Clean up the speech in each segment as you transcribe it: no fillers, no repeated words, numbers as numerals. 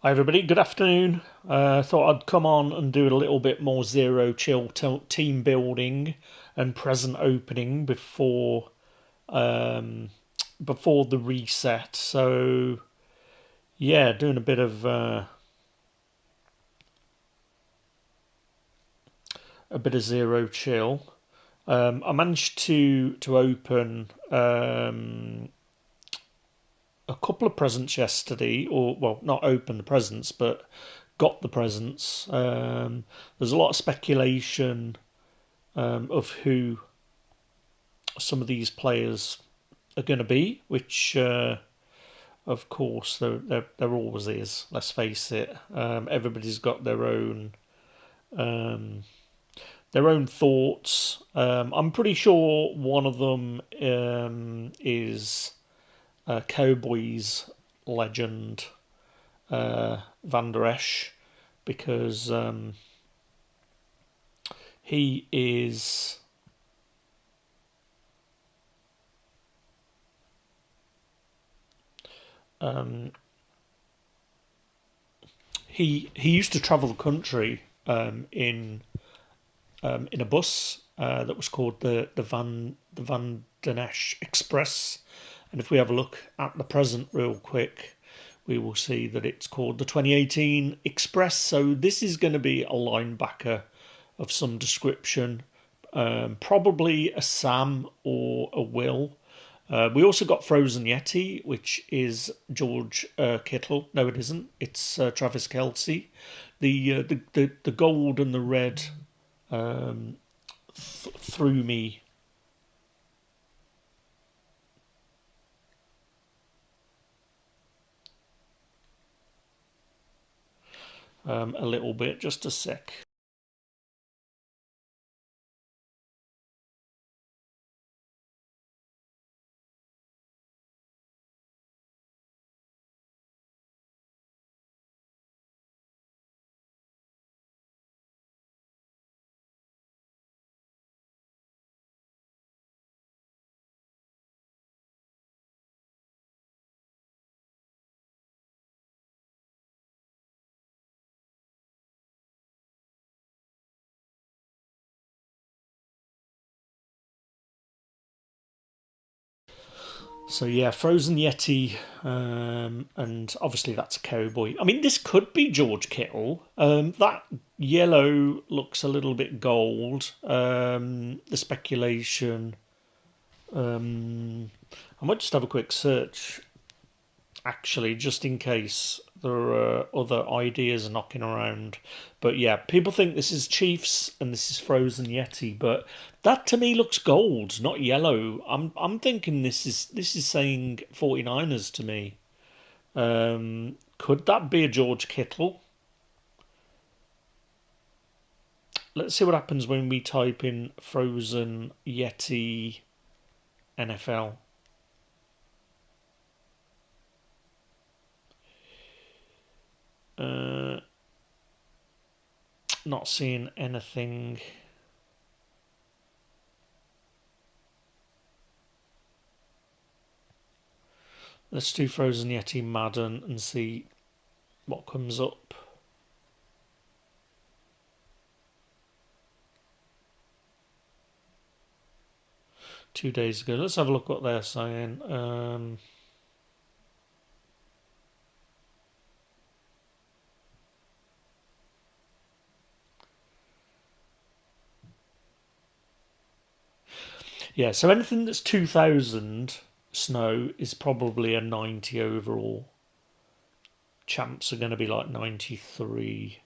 Hi everybody, good afternoon. Thought I'd come on and do a little bit more zero chill team building and present opening um, before the reset. So yeah, doing a bit of zero chill. I managed to open a couple of presents yesterday, or well, not open the presents, but got the presents. There's a lot of speculation of who some of these players are going to be, which of course there always is. Let's face it. Everybody's got um, their own thoughts. I'm pretty sure one of them is Cowboys legend Van Der Esch because he is um, he used to travel the country in a bus that was called the Van Den Esch Express. And if we have a look at the present real quick, we will see that it's called the 2018 Express. So this is going to be a linebacker of some description, probably a Sam or a Will. We also got Frozen Yeti, which is George Kittle. No, it isn't. It's Travis Kelce. The gold and the red threw me a little bit. Just a sec. So yeah, Frozen Yeti, and obviously that's a cowboy. I mean, this could be George Kittle. That yellow looks a little bit gold. The speculation. Um, I might just have a quick search, actually, just in case there are other ideas knocking around. But yeah, people think this is Chiefs and this is Frozen Yeti, but that to me looks gold, not yellow. I'm thinking this is saying 49ers to me. Could that be a George Kittle? Let's see what happens when we type in Frozen Yeti NFL. Uh, Not seeing anything. Let's do Frozen Yeti Madden and see what comes up. 2 days ago. Let's have a look what they're saying. Yeah, so anything that's 2000 snow is probably a 90 overall. Champs are going to be like 93.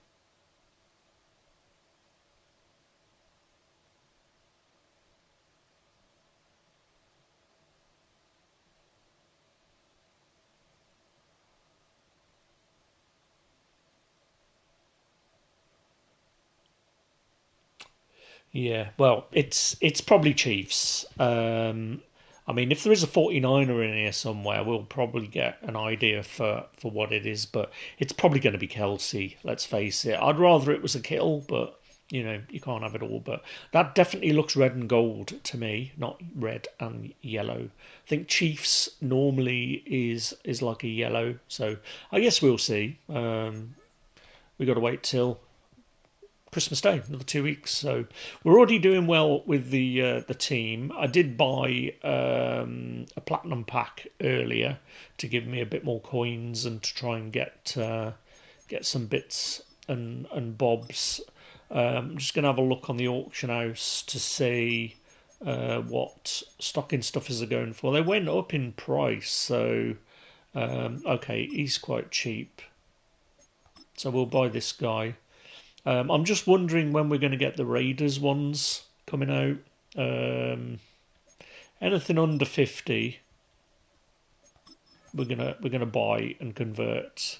Yeah, well, it's probably Chiefs. I mean, if there is a 49er in here somewhere, we'll probably get an idea for what it is, but it's probably going to be Kelsey, let's face it. I'd rather it was a Kittle, but You can't have it all, but that definitely looks red and gold to me, not red and yellow. I think Chiefs normally is like a yellow, so I guess we'll see. We got to wait till Christmas Day, another 2 weeks. So we're already doing well with the team. I did buy a platinum pack earlier to give me a bit more coins and to try and get some bits and bobs. I'm just going to have a look on the auction house to see what stocking stuffers are going for. They went up in price, so okay, he's quite cheap. So we'll buy this guy. I'm just wondering when we're going to get the Raiders ones coming out. Anything under 50, we're gonna buy and convert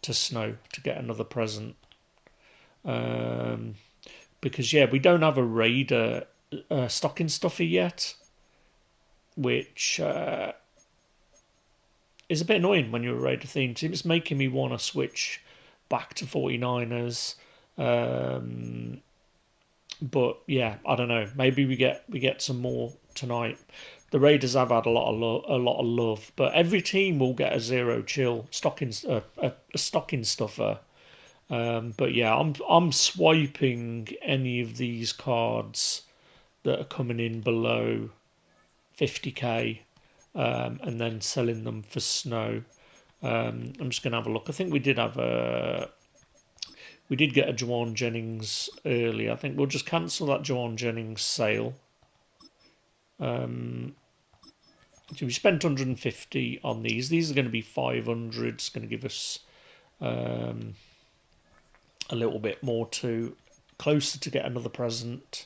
to snow to get another present. Because yeah, we don't have a Raider stocking stuffer yet, which is a bit annoying when you're a Raider themed team. It's making me want to switch back to 49ers. But yeah, I don't know. Maybe we get some more tonight. The Raiders have had a lot of love, but every team will get a zero chill stocking a stocking stuffer. But yeah, I'm swiping any of these cards that are coming in below 50k, and then selling them for snow. I'm just gonna have a look. I think we did get a Juwan Jennings early. I think we'll just cancel that Juwan Jennings sale. So we spent 150 on these. These are going to be 500. It's going to give us a little bit more to closer to get another present.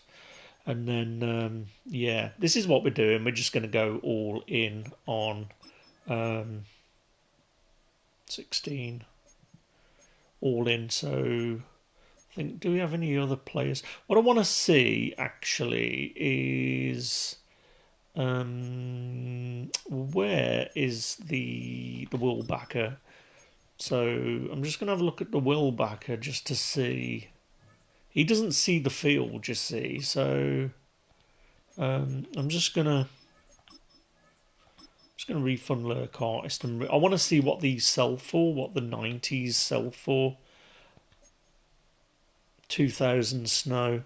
And then yeah, this is what we're doing. We're just going to go all in on 16. All in. So I think, do we have any other players? What I want to see actually is where is the will backer? So I'm just gonna have a look at the will backer just to see. He doesn't see the field, you see. So I'm just gonna refund Lurk Artist, and I want to see what these sell for, what the 90s sell for. 2000 snow.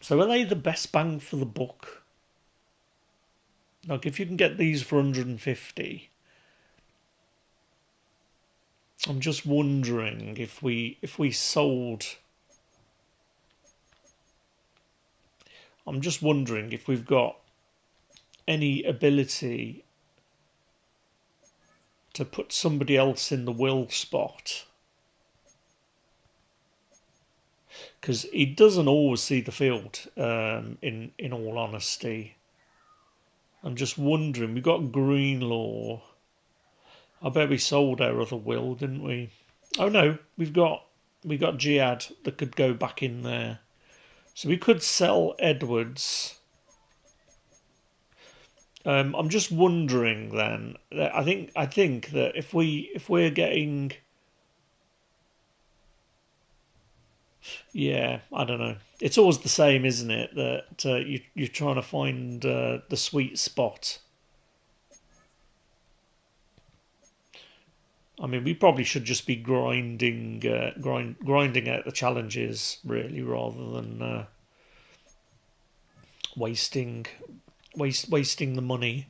So are they the best bang for the buck? Like if you can get these for 150, I'm just wondering if we sold. I'm just wondering if we've got any ability to put somebody else in the will spot, because he doesn't always see the field. In all honesty, I'm just wondering. We got Greenlaw. I bet we sold our other will, didn't we? Oh no, we got Jihad that could go back in there. So we could sell Edwards. I'm just wondering then. I think that if we're getting, yeah, I don't know. It's always the same, isn't it? That you're trying to find the sweet spot. I mean, we probably should just be grinding out the challenges really, rather than wasting wasting the money.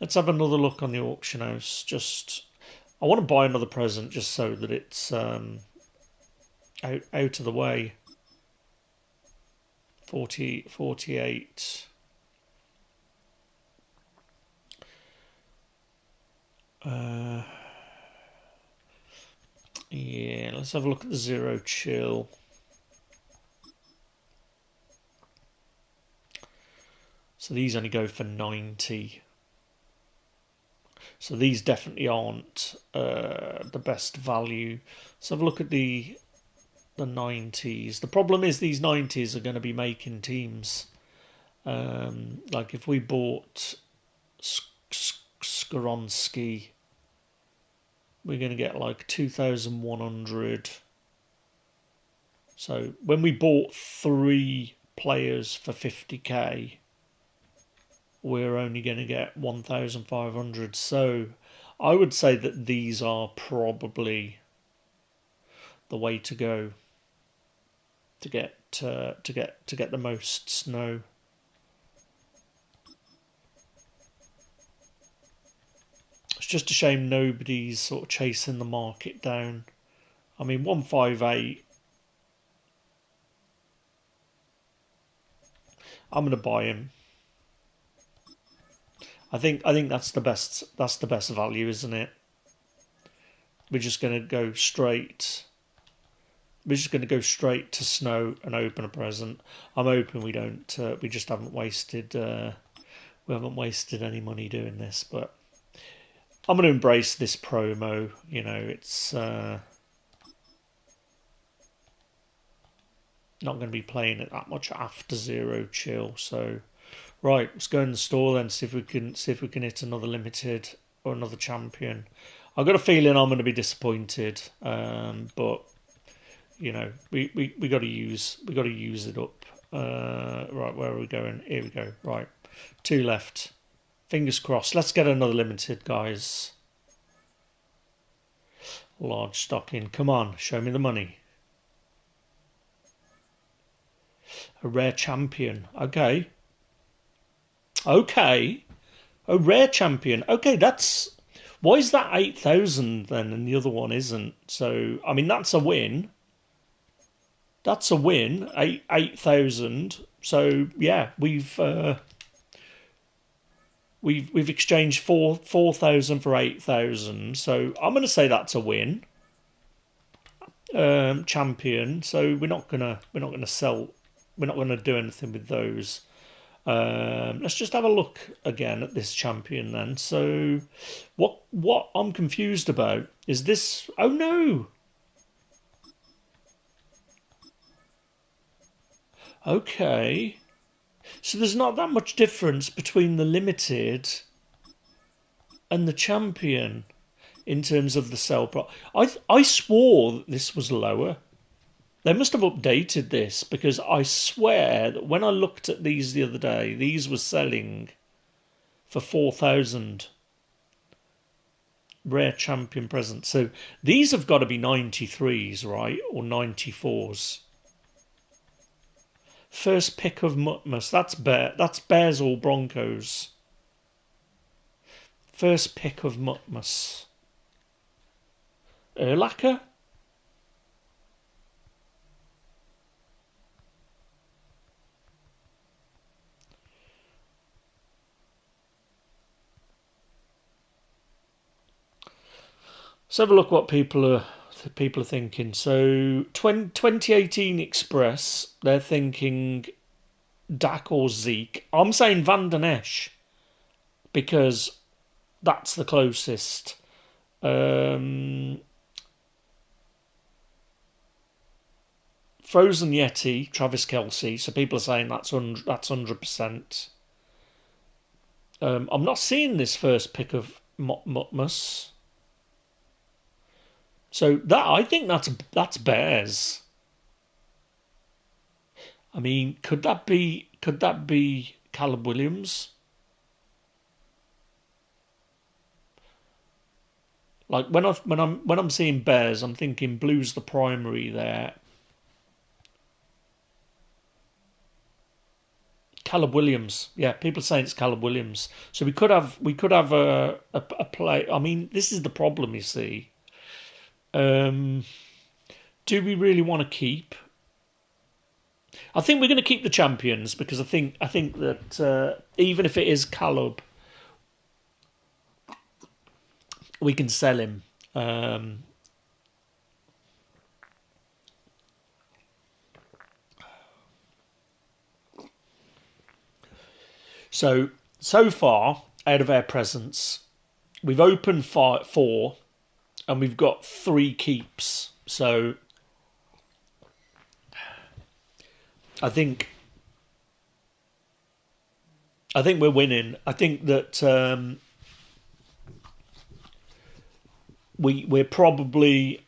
Let's have another look on the auction house. I want to buy another present just so that it's out of the way. 48. Yeah, let's have a look at the zero chill. So these only go for 90. So these definitely aren't the best value. Let's have a look at the 90s. The problem is these 90s are going to be making teams. Like if we bought Skoronsky, we're going to get like 2,100. So when we bought 3 players for 50k, we're only going to get 1,500. So I would say that these are probably the way to go to get the most snow. It's just a shame nobody's sort of chasing the market down. I mean, 158. I'm going to buy him. I think that's the best. That's the best value, isn't it? We're just going to go straight. We're just going to go straight to snow and open a present. I'm hoping we don't. We just haven't wasted. We haven't wasted any money doing this, but I'm going to embrace this promo. You know, it's not going to be playing it that much after Zero Chill. So, right, let's go in the store then. See if we can hit another limited or another champion. I've got a feeling I'm going to be disappointed, but you know, we got to use it up. Right, where are we going? Here we go. Right, 2 left. Fingers crossed. Let's get another limited, guys. Large stocking. Come on, show me the money. A rare champion. Okay. Okay. A rare champion. Okay, that's... Why is that 8,000 then and the other one isn't? So, I mean, that's a win. That's a win. 8,000. So, yeah, we've exchanged 4,000 for 8,000. So, I'm going to say that's a win. Champion. So, we're not gonna sell. We're not going to do anything with those. Let's just have a look again at this champion then. So, what I'm confused about is this. Oh no! Okay, so there's not that much difference between the limited and the champion in terms of the sell price. I swore that this was lower. They must have updated this because I swear that when I looked at these the other day, these were selling for 4,000 rare champion presents. So these have got to be 93s, right? Or 94s. First pick of Mutmus. That's Bears or Broncos. First pick of Mutmus. Erlacher? Let's have a look what people are thinking. So 2018 Express, they're thinking Dak or Zeke. I'm saying Van Den Esch because that's the closest. Frozen Yeti, Travis Kelce. So people are saying that's 100%. I'm not seeing this first pick of Mutmus. So I think that's Bears. I mean, could that be Caleb Williams? Like when I'm seeing Bears, I'm thinking Blues the primary there. Caleb Williams, yeah, people saying it's Caleb Williams. So we could have a play. I mean, this is the problem, you see. Do we really want to keep? I think we're going to keep the champions because I think that even if it is Caleb, we can sell him. So far, out of our presents, we've opened 4, and we've got 3 keeps. So I think we're winning. I think that we're probably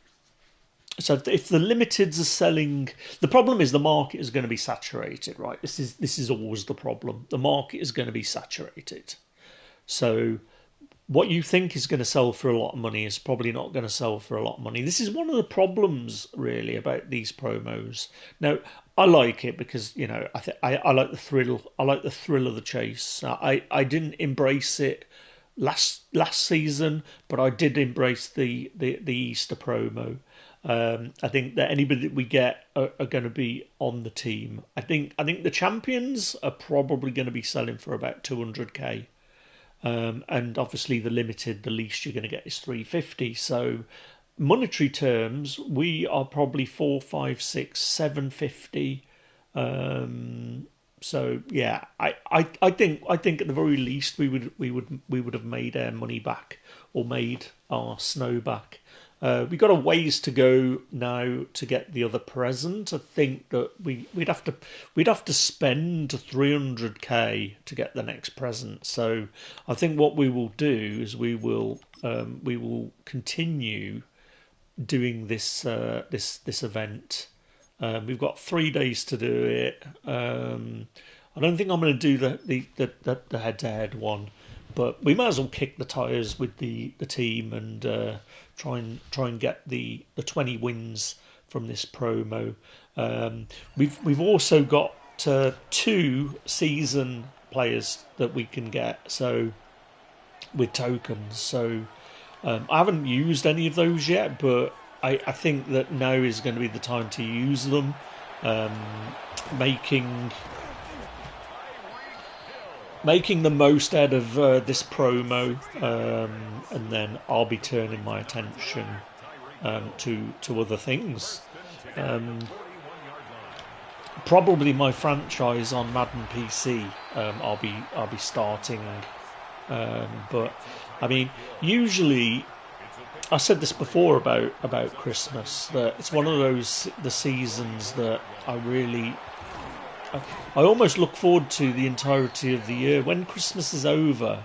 So if the limiteds are selling, the problem is the market is going to be saturated, right? This is always the problem. The market is going to be saturated. So what you think is going to sell for a lot of money is probably not going to sell for a lot of money. This is one of the problems really about these promos. Now, I like it because I like the thrill. I like the thrill of the chase. I didn't embrace it last season, but I did embrace the Easter promo. I think that anybody that we get are going to be on the team. I think the champions are probably going to be selling for about 200k. And obviously the limited, the least you're going to get is 350. So monetary terms, we are probably 4, 5, 6, 750. So yeah, I think at the very least we would have made our money back or made our snow back. We've got a ways to go now to get the other present. I think that we'd have to spend 300k to get the next present. So I think what we will do is we will continue doing this event. We've got 3 days to do it. I don't think I'm going to do the head-to-head one, but we might as well kick the tires with the team and try and get the 20 wins from this promo. We've also got 2 season players that we can get, so with tokens. So I haven't used any of those yet, but I think that now is going to be the time to use them. Making the most out of this promo, and then I'll be turning my attention to other things. Probably my franchise on Madden PC. I'll be starting, but I mean, usually I said this before about Christmas, that it's one of the seasons that I almost look forward to the entirety of the year. When Christmas is over,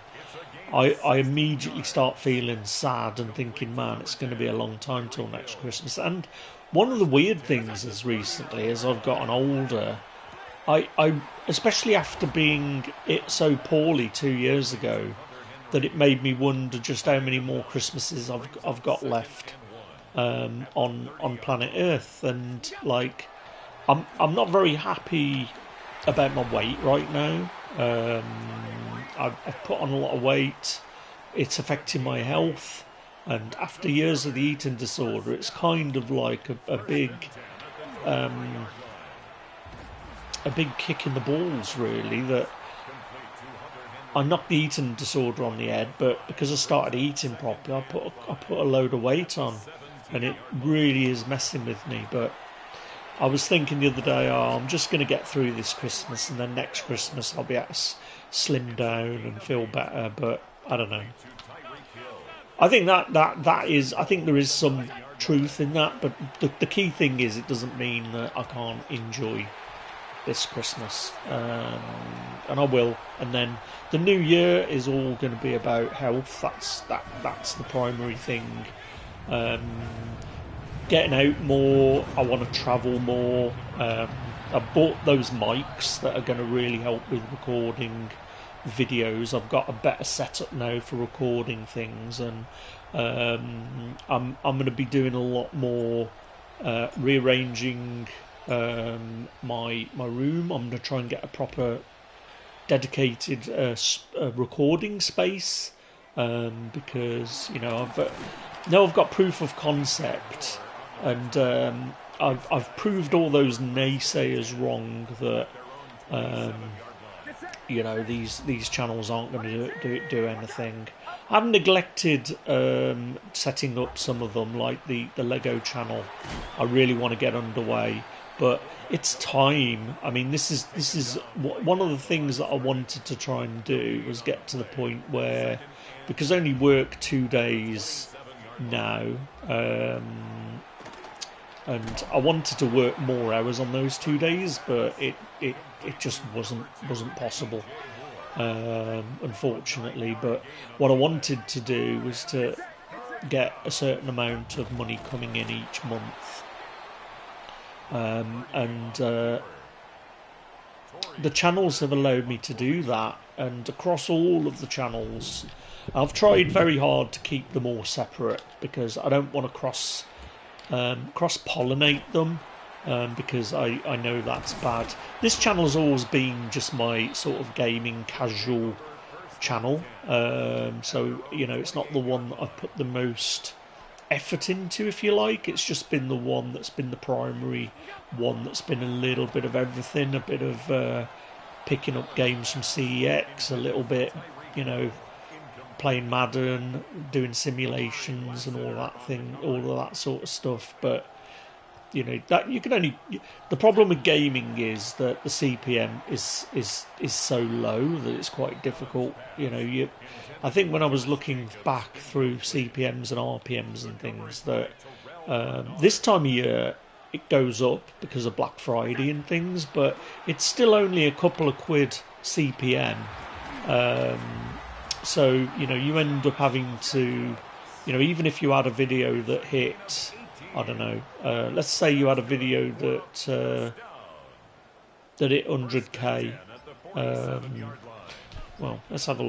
I immediately start feeling sad and thinking, man, it's going to be a long time till next Christmas. And one of the weird things is recently, as I've gotten older, I especially after being it so poorly 2 years ago, that it made me wonder just how many more Christmases I've got left on planet Earth. And like, I'm not very happy about my weight right now. I've put on a lot of weight. It's affecting my health, and after years of the eating disorder, it's kind of like a big kick in the balls, really, that I knocked the eating disorder on the head, but because I started eating properly, I put a load of weight on, and it really is messing with me. But I was thinking the other day, I'm just going to get through this Christmas, and then next Christmas I'll be able to slim down and feel better. But I don't know. I think that is. I think there is some truth in that, but the key thing is it doesn't mean that I can't enjoy this Christmas, and I will. And then the new year is all going to be about health. That's the primary thing. Getting out more. I want to travel more. I bought those mics that are going to really help with recording videos. I've got a better setup now for recording things, and I'm going to be doing a lot more rearranging my room. I'm going to try and get a proper dedicated recording space, because I've got proof of concept, and I've proved all those naysayers wrong that these channels aren't going to do anything. I've neglected setting up some of them, like the Lego channel. I really want to get underway, but it's time. I mean, this is one of the things that I wanted to try and do, was get to the point where, because I only work 2 days now, and I wanted to work more hours on those 2 days, but it just wasn't possible, unfortunately. But what I wanted to do was to get a certain amount of money coming in each month, and the channels have allowed me to do that, and across all of the channels I've tried very hard to keep them all separate because I don't want to cross pollinate them, because I know that's bad. This channel has always been just my sort of gaming casual channel, so you know, it's not the one that I've put the most effort into, if you like. It's just been the one that's been the primary one that's been a little bit of everything, a bit of picking up games from CEX, a little bit, you know, playing Madden, doing simulations and all of that sort of stuff. But you know, that you can only. The problem with gaming is that the CPM is so low that it's quite difficult. You know, I think when I was looking back through CPMs and RPMs and things, that this time of year it goes up because of Black Friday and things, but it's still only a couple of quid CPM. So you know, you end up having to, you know, even if you had a video that hit, I don't know, let's say you had a video that hit 100k. Well, let's have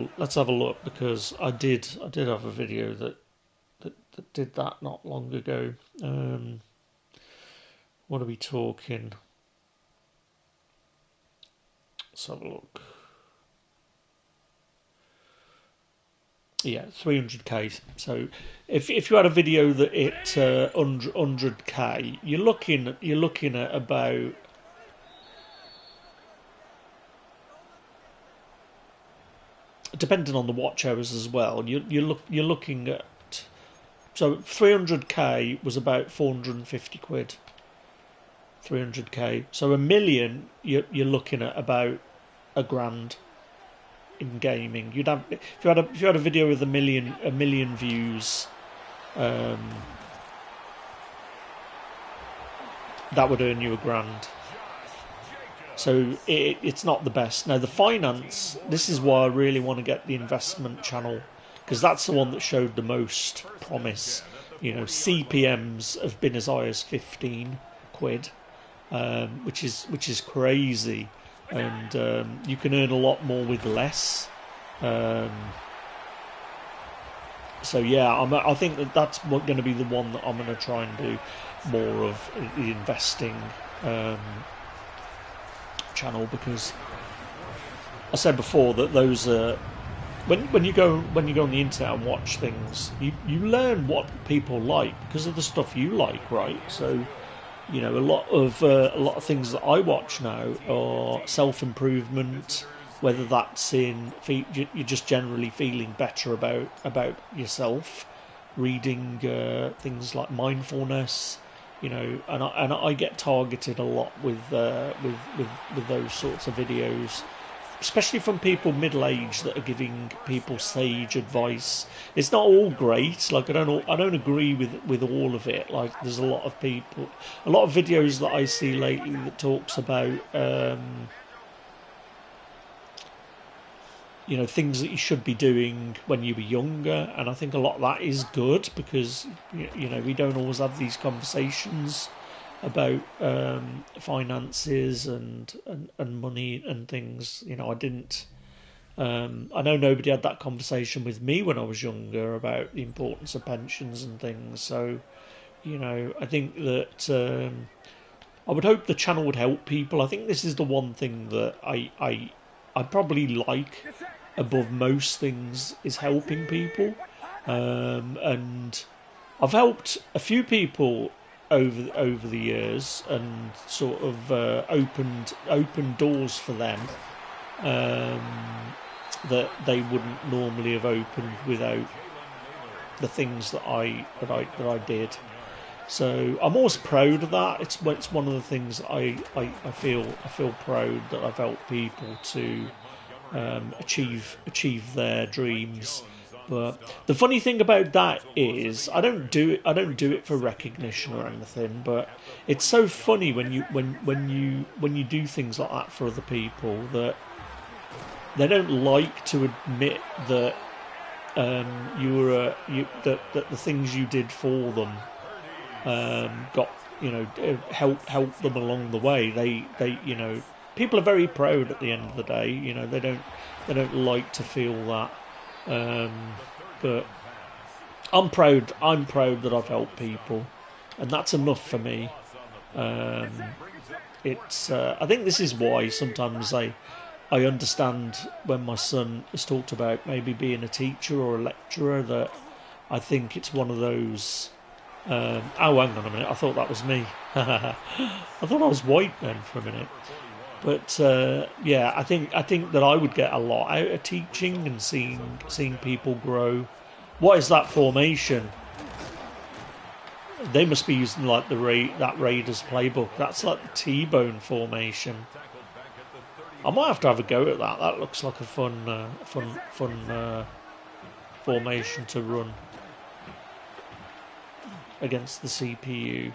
a look, because I did have a video that did that not long ago. What are we talking? Let's have a look. Yeah, 300k. So if you had a video that hit 100k, you're looking at about, depending on the watch hours as well, you're looking at, so 300k was about 450 quid. 300k. So a million, you're looking at about a grand in gaming. You'd have, if you had a video with a million views, that would earn you a grand. So it's not the best. Now the finance, this is why I really want to get the investment channel, because that's the one that showed the most promise. You know, CPMs have been as high as 15 quid, which is crazy, and you can earn a lot more with less. So yeah, I think that's going to be the one that I'm going to try and do more of, the investing channel, because I said before that those are, when you go on the internet and watch things, you learn what people like because of the stuff you like, right? So you know, a lot of things that I watch now are self-improvement, whether that's in you're just generally feeling better about yourself, reading things like mindfulness, you know, and I get targeted a lot with those sorts of videos, especially from people middle-aged that are giving people sage advice. It's not all great. Like I don't agree with all of it. Like there's a lot of videos that I see lately that talks about you know, things that you should be doing when you were younger, and I think a lot of that is good, because you know, we don't always have these conversations about finances and money and things. You know, I didn't. I know nobody had that conversation with me when I was younger about the importance of pensions and things. So, you know, I think that I would hope the channel would help people. I think this is the one thing that I probably like above most things, is helping people, and I've helped a few people over the years, and sort of opened doors for them that they wouldn't normally have opened without the things that I did. So I'm always proud of that. It's one of the things I feel proud that I've helped people to achieve their dreams. But the funny thing about that is I don't do it for recognition or anything. But it's so funny when you do things like that for other people, that they don't like to admit that that the things you did for them got help them along the way. They people are very proud at the end of the day. They don't like to feel that, but I'm proud. I'm proud that I've helped people, and that's enough for me. It's. I think this is why sometimes I understand when my son has talked about maybe being a teacher or a lecturer, that I think it's one of those. Oh, hang on a minute! I thought that was me. I thought I was white then for a minute. But yeah, I think that I would get a lot out of teaching and seeing people grow. What is that formation? They must be using like that Raiders playbook. That's like the T-bone formation. I might have a go at that. That looks like a fun formation to run against the CPU.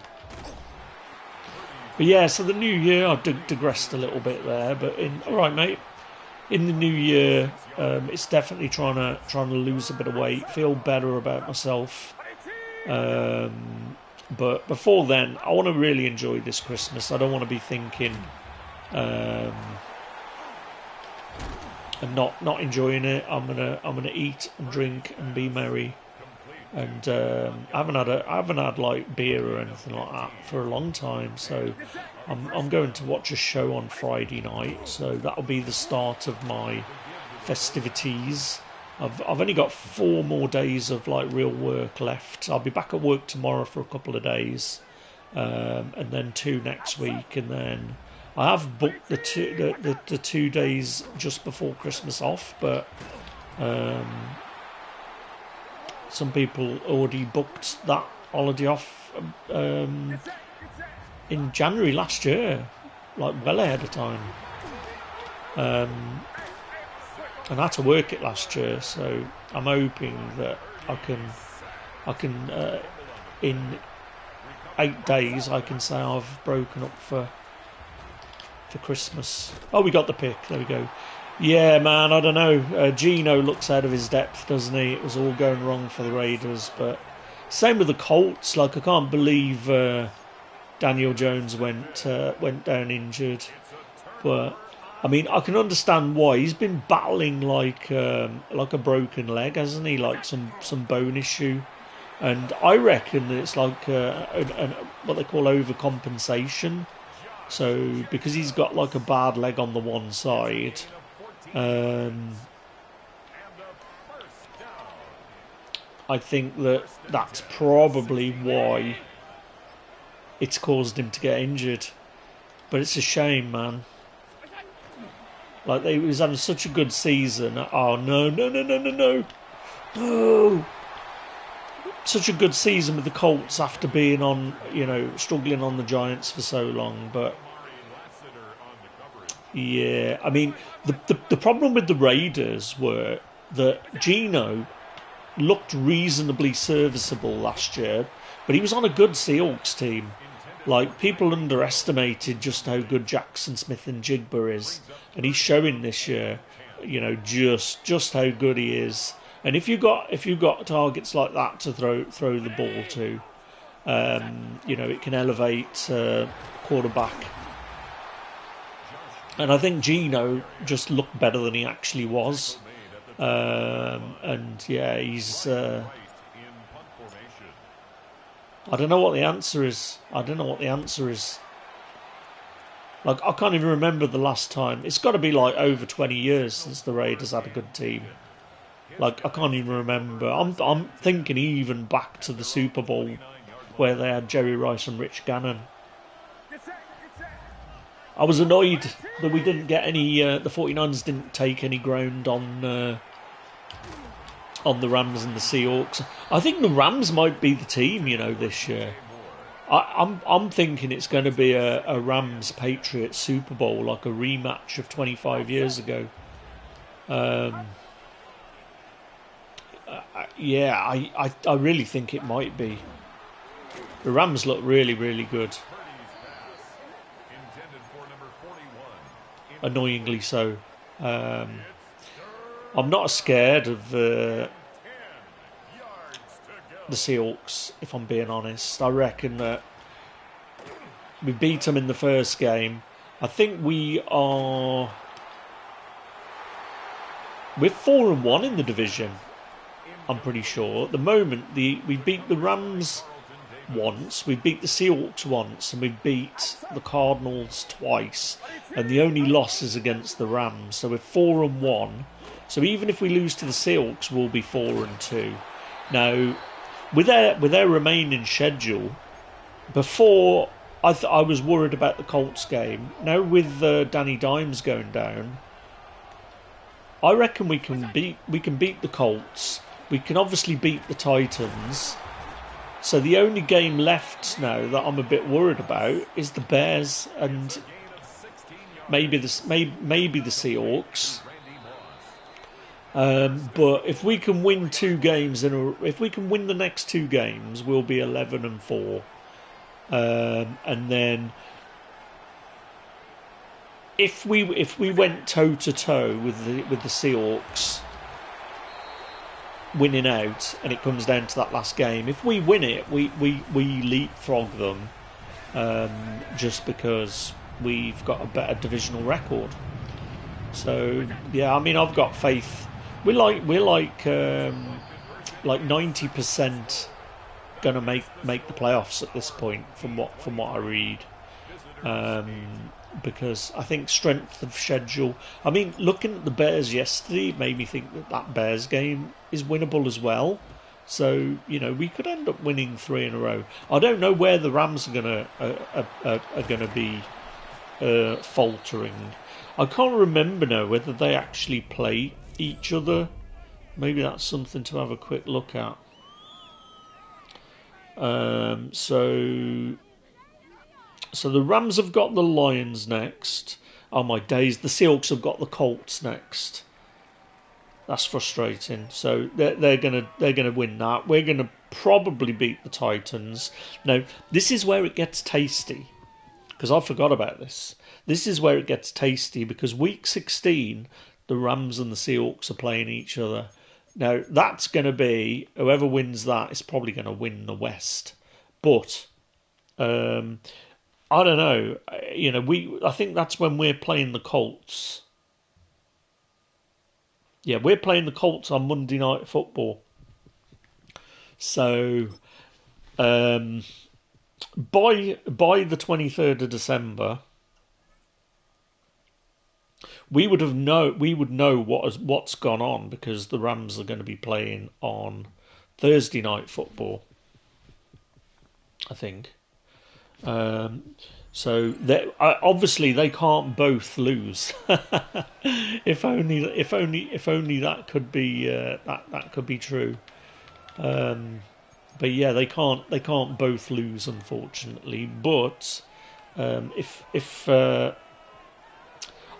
But yeah, so the new year, I digressed a little bit there. But all right, mate. In the new year, it's definitely trying to lose a bit of weight, feel better about myself. But before then, I want to really enjoy this Christmas. I don't want to be thinking and not enjoying it. I'm gonna eat and drink and be merry. And I haven't had like beer or anything like that for a long time. So I'm going to watch a show on Friday night. So that'll be the start of my festivities. I've only got 4 more days of like real work left. I'll be back at work tomorrow for a couple of days, and then 2 next week, and then I have booked the 2 days just before Christmas off, but some people already booked that holiday off in January last year, like well ahead of time. And I had to work it last year, so I'm hoping that I can in 8 days I can say I've broken up for Christmas. Oh, we got the pick. There we go. Yeah, man, I don't know. Gino looks out of his depth, doesn't he? It was all going wrong for the Raiders, but same with the Colts. Like, I can't believe Daniel Jones went down injured, but I mean, I can understand why. He's been battling like a broken leg, hasn't he? Like some bone issue, and I reckon that it's like what they call overcompensation. So because he's got like a bad leg on the one side, I think that's probably why it's caused him to get injured. But it's a shame, man. Like, he was having such a good season. Oh, no. Such a good season with the Colts after being on, struggling on the Giants for so long. But, yeah, I mean, the problem with the Raiders were that Gino looked reasonably serviceable last year, but he was on a good Seahawks team. Like, people underestimated just how good Jackson Smith and Jigba is, and he's showing this year, just how good he is. And if you've got targets like that to throw the ball to, it can elevate quarterback. And I think Gino just looked better than he actually was. And yeah, he's. I don't know what the answer is. Like, I can't even remember the last time. It's got to be like over 20 years since the Raiders had a good team. Like, I can't even remember. I'm thinking even back to the Super Bowl where they had Jerry Rice and Rich Gannon. I was annoyed that we didn't get any. The 49ers didn't take any ground on the Rams and the Seahawks. I think the Rams might be the team, this year. I'm thinking it's going to be a Rams-Patriots Super Bowl, like a rematch of 25 years ago. Yeah, I really think it might be. The Rams look really, really good. Annoyingly so. I'm not scared of the Seahawks, if I'm being honest. I reckon that We beat them in the first game. I think we're 4-1 in the division. I'm pretty sure. At the moment, we beat the Rams once, we beat the Seahawks once, and we beat the Cardinals twice. And the only loss is against the Rams. So we're 4-1. So even if we lose to the Seahawks, we'll be 4-2. Now, with their remaining schedule, before I was worried about the Colts game. Now with Danny Dimes going down, I reckon we can beat the Colts. We can obviously beat the Titans. So the only game left now that I'm a bit worried about is the Bears and maybe the Seahawks. But if we can win 2 games if we can win the next 2 games, we'll be 11-4. And then if we went toe to toe with the Seahawks winning out, and it comes down to that last game, if we win it, we leapfrog them, just because we've got a better divisional record. So yeah, I mean, I've got faith. We're like 90% gonna make the playoffs at this point, from what I read, because I think strength of schedule. I mean, looking at the Bears yesterday made me think that Bears game is winnable as well. So we could end up winning 3 in a row. I don't know where the Rams are gonna be faltering. I can't remember now whether they actually play each other. Maybe that's something to have a quick look at. So the Rams have got the Lions next. Oh my days! The Seahawks have got the Colts next. That's frustrating. So they're gonna win that. We're gonna probably beat the Titans. Now this is where it gets tasty, because I forgot about this. This is where it gets tasty, because week 16, the Rams and the Seahawks are playing each other. Now that's going to be, whoever wins that is probably going to win the West. But I don't know. I think that's when we're playing the Colts. Yeah, we're playing the Colts on Monday Night Football. So by the 23rd of December, we would know what's gone on, because the Rams are going to be playing on Thursday Night Football, I think. So obviously they can't both lose. if only that could be that could be true. But yeah, they can't both lose, unfortunately. But if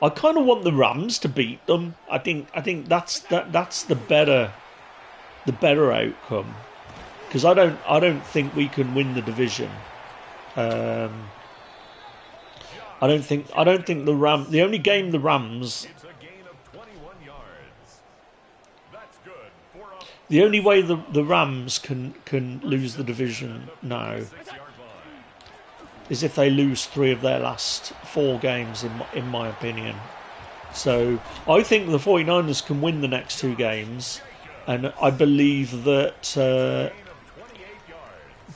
I kind of want the Rams to beat them. I think that's the better outcome, because I don't think we can win the division. I don't think the only game the Rams, the only way the Rams can lose the division now is if they lose 3 of their last 4 games, in my opinion. So I think the 49ers can win the next 2 games, and I believe that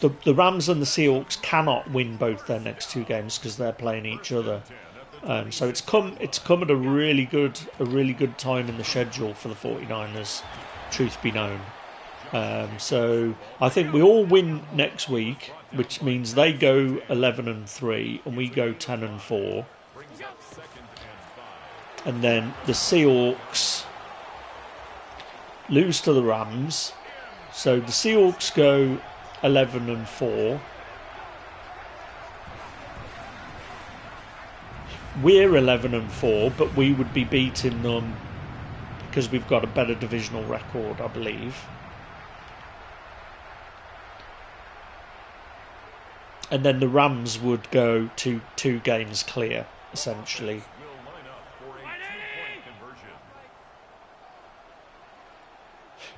the Rams and the Seahawks cannot win both their next 2 games, because they're playing each other. So it's come at a really good time in the schedule for the 49ers, truth be known. So I think we all win next week, which means they go 11-3 and we go 10-4. And then the Seahawks lose to the Rams. So the Seahawks go 11-4. We're 11-4, but we would be beating them because we've got a better divisional record, I believe. And then the Rams would go to 2 games clear, essentially.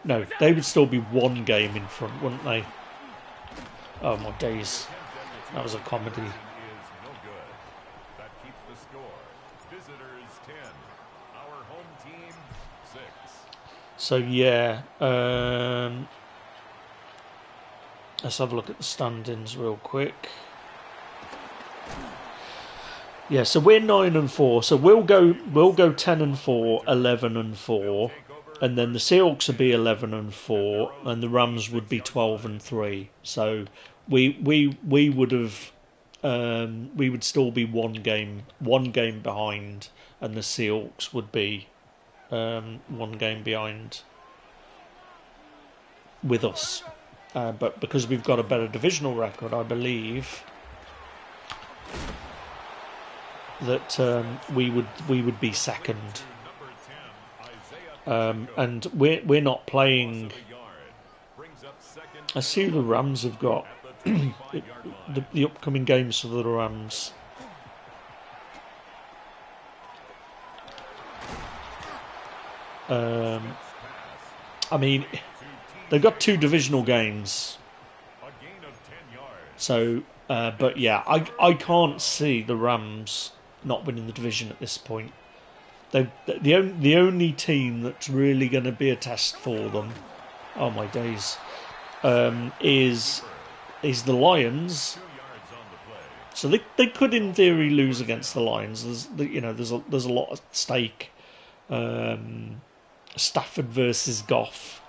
No, they would still be 1 game in front, wouldn't they? Oh my days. That was a comedy. So yeah, let's have a look at the standings real quick. Yeah, so we're 9-4. So we'll go 10-4, 11-4, and then the Seahawks would be 11-4, and the Rams would be 12-3. So we would have we would still be one game behind, and the Seahawks would be one game behind with us. But because we've got a better divisional record, I believe that we would be second, and we're not playing. I see the Rams have got the upcoming games for the Rams. I mean, they've got 2 divisional games. So, but yeah, I can't see the Rams not winning the division at this point. The only team that's really going to be a test for them, oh my days, is the Lions. So they could in theory lose against the Lions. There's a lot at stake. Stafford versus Goff.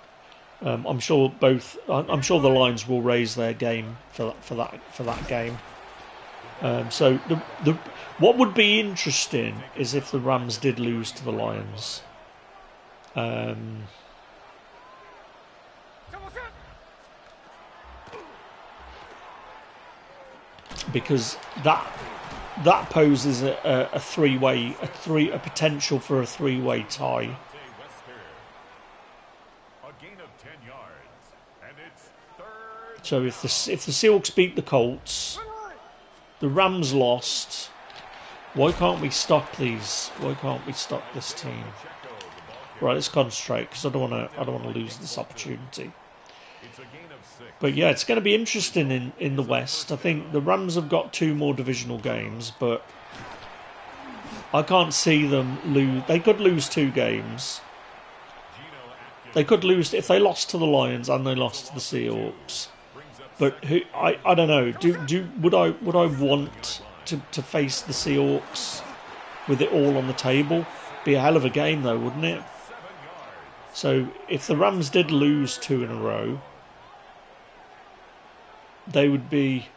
I'm sure the Lions will raise their game for that game. So what would be interesting is if the Rams did lose to the Lions. Because that poses a potential for a three-way tie. So if the Seahawks beat the Colts, the Rams lost. Why can't we stop these? Why can't we stop this team? Right, let's concentrate because I don't want to lose this opportunity. But yeah, it's going to be interesting in the West. I think the Rams have got 2 more divisional games, but I can't see them lose. They could lose 2 games. They could lose if they lost to the Lions and they lost to the Seahawks. But I don't know. Would I want to face the Seahawks with it all on the table? Be a hell of a game though, wouldn't it? So if the Rams did lose 2 in a row, they would be.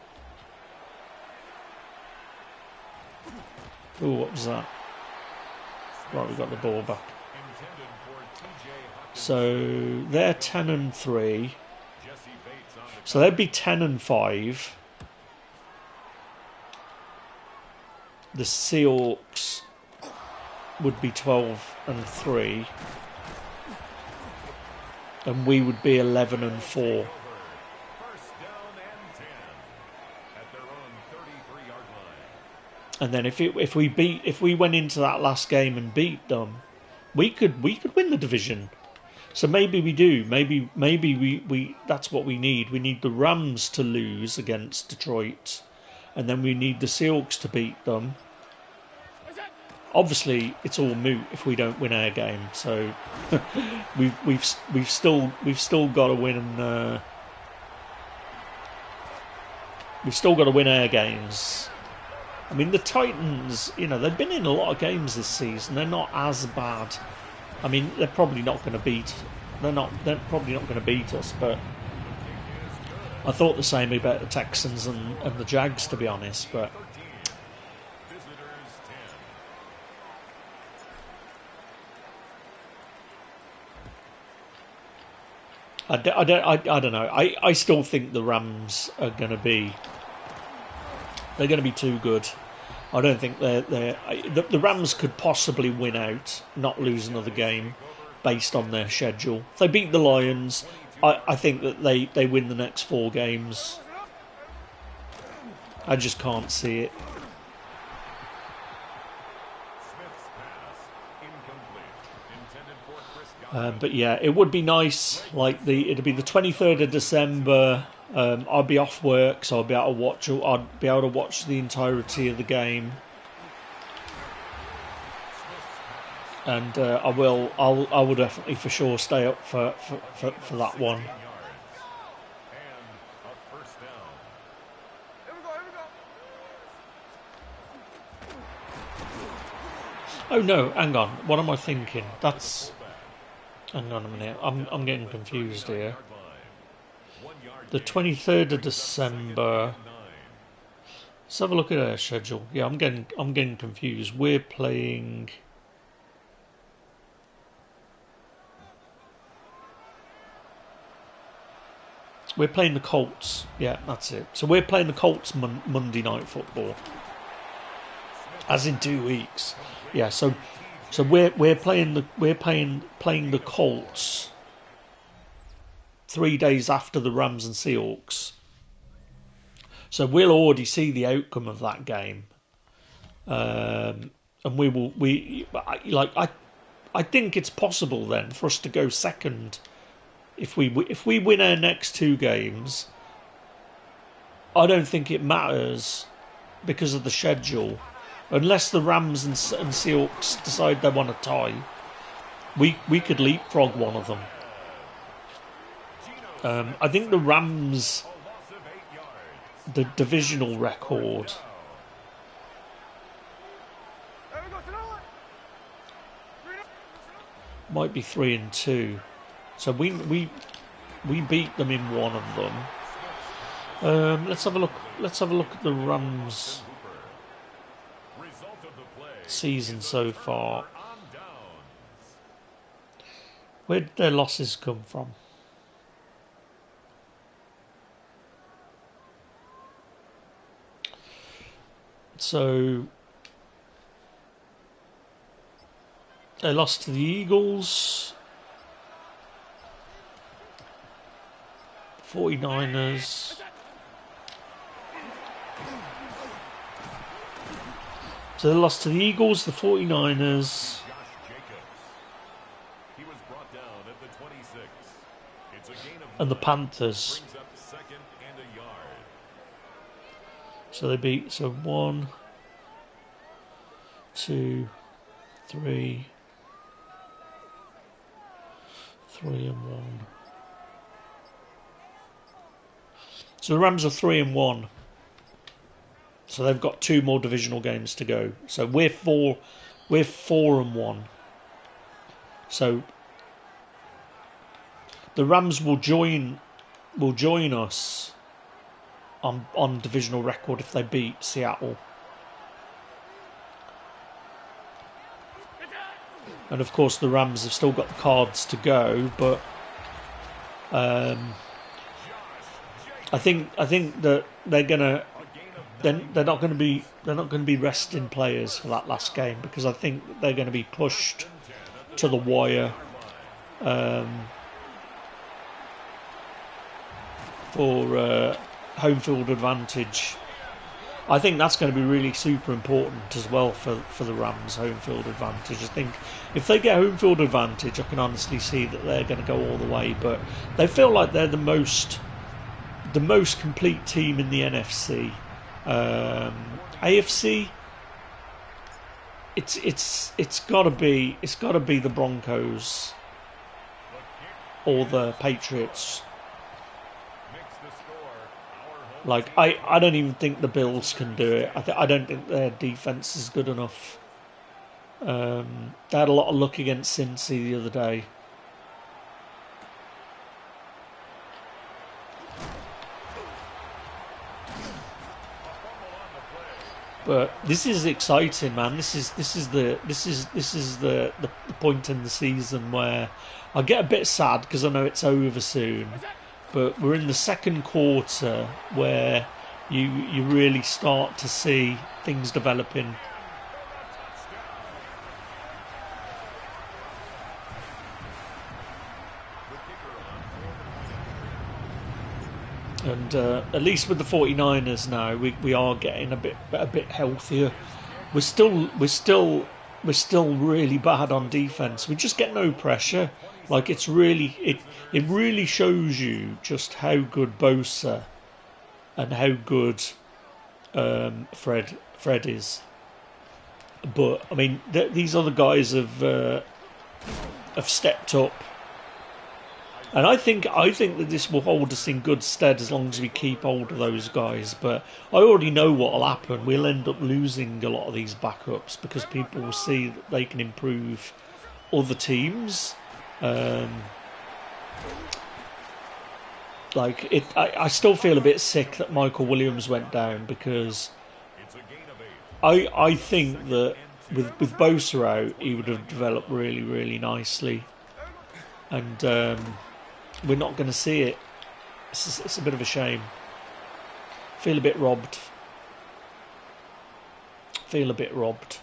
Oh, what was that? Right, we got the ball back. So they're 10-3. So they'd be 10-5. The Seahawks would be 12-3, and we would be 11-4. And then if we went into that last game and beat them, we could win the division. So maybe we do. Maybe we that's what we need. We need the Rams to lose against Detroit, and then we need the Seahawks to beat them. Obviously, it's all moot if we don't win our game. So we've still got to win, and we've still got to win our games. I mean, the Titans, they've been in a lot of games this season. They're not as bad. I mean, they're probably not going to beat. They're probably not going to beat us. But I thought the same about the Texans and the Jags, to be honest. But I don't know. I still think the Rams are going to be. They're going to be too good. I don't think the Rams could possibly win out, not lose another game, based on their schedule. If they beat the Lions, I think that they win the next 4 games. I just can't see it. But yeah, it would be nice. It'd be the 23rd of December. I'd be off work, so I'd be able to watch the entirety of the game. and I will definitely for sure stay up for that one. Oh no, hang on. What am I thinking? That's... Hang on a minute. I'm getting confused here. The 23rd of December. Let's have a look at our schedule. Yeah, I'm getting confused. We're playing... We're playing the Colts. Yeah, that's it. So we're playing the Colts Monday Night Football. As in 2 weeks. Yeah, so we're playing the Colts 3 days after the Rams and Seahawks. So we'll already see the outcome of that game, and I think it's possible then for us to go second if we win our next 2 games. I don't think it matters because of the schedule, unless the Rams and Seahawks decide they want to tie. We could leapfrog one of them. I think the Rams, the divisional record, might be 3-2. So we beat them in one of them. Let's have a look. Let's have a look at the Rams' season so far. Where did their losses come from? So they lost to the Eagles, 49ers. So they lost to the Eagles, the 49ers, and the Panthers. So they beat 1, 2, 3, 3-1. So the Rams are 3-1. So they've got 2 more divisional games to go. So we're 4-1. So the Rams will join us on divisional record if they beat Seattle. And of course the Rams have still got the cards to go, but I think that they're not going to be resting players for that last game, because I think they're going to be pushed to the wire for home field advantage. I think that's going to be really super important as well for the Rams, home field advantage. I think if they get home field advantage, I can honestly see that they're going to go all the way. But they feel like they're the most complete team in the NFC. AFC, it's got to be the Broncos or the Patriots. Like I don't even think the Bills can do it. I don't think their defense is good enough. They had a lot of luck against Cincy the other day. But this is exciting, man. This is the point in the season where I get a bit sad because I know it's over soon. But we're in the second quarter where you really start to see things developing. And at least with the 49ers now, we are getting a bit healthier. We're still really bad on defense. We just get no pressure. Like it really shows you just how good Bosa and how good Fred is. But I mean, these other guys have stepped up, and I think that this will hold us in good stead as long as we keep hold of those guys. But I already know what will happen. We'll end up losing a lot of these backups because people will see that they can improve other teams. Um, I still feel a bit sick that Michael Williams went down because I think that with Bosa out, he would have developed really, really nicely, and we're not going to see it. It's a bit of a shame. Feel a bit robbed. Feel a bit robbed.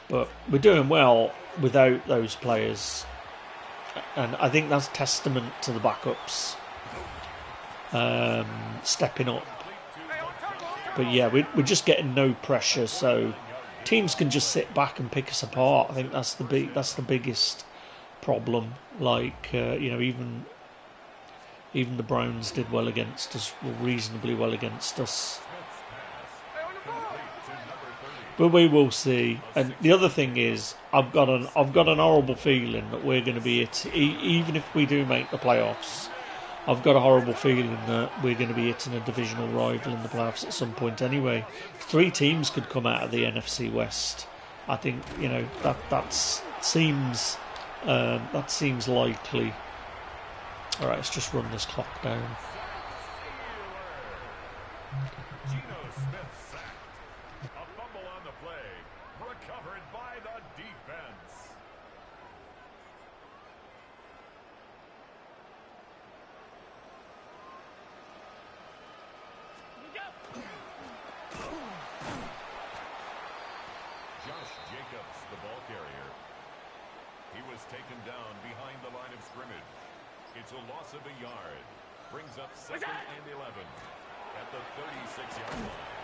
But we're doing well without those players, and I think that's testament to the backups stepping up. But yeah, we're just getting no pressure, so teams can just sit back and pick us apart. I think that's the biggest problem. Like even the Browns did well against us, well, reasonably well against us. But we will see. And the other thing is, I've got an horrible feeling that we're going to be even if we do make the playoffs. I've got a horrible feeling that we're going to be hitting a divisional rival in the playoffs at some point. Anyway, 3 teams could come out of the NFC West. I think that seems likely. All right, let's just run this clock down. Taken down behind the line of scrimmage. It's a loss of a yard. Brings up 2nd and 11 at the 36-yard line.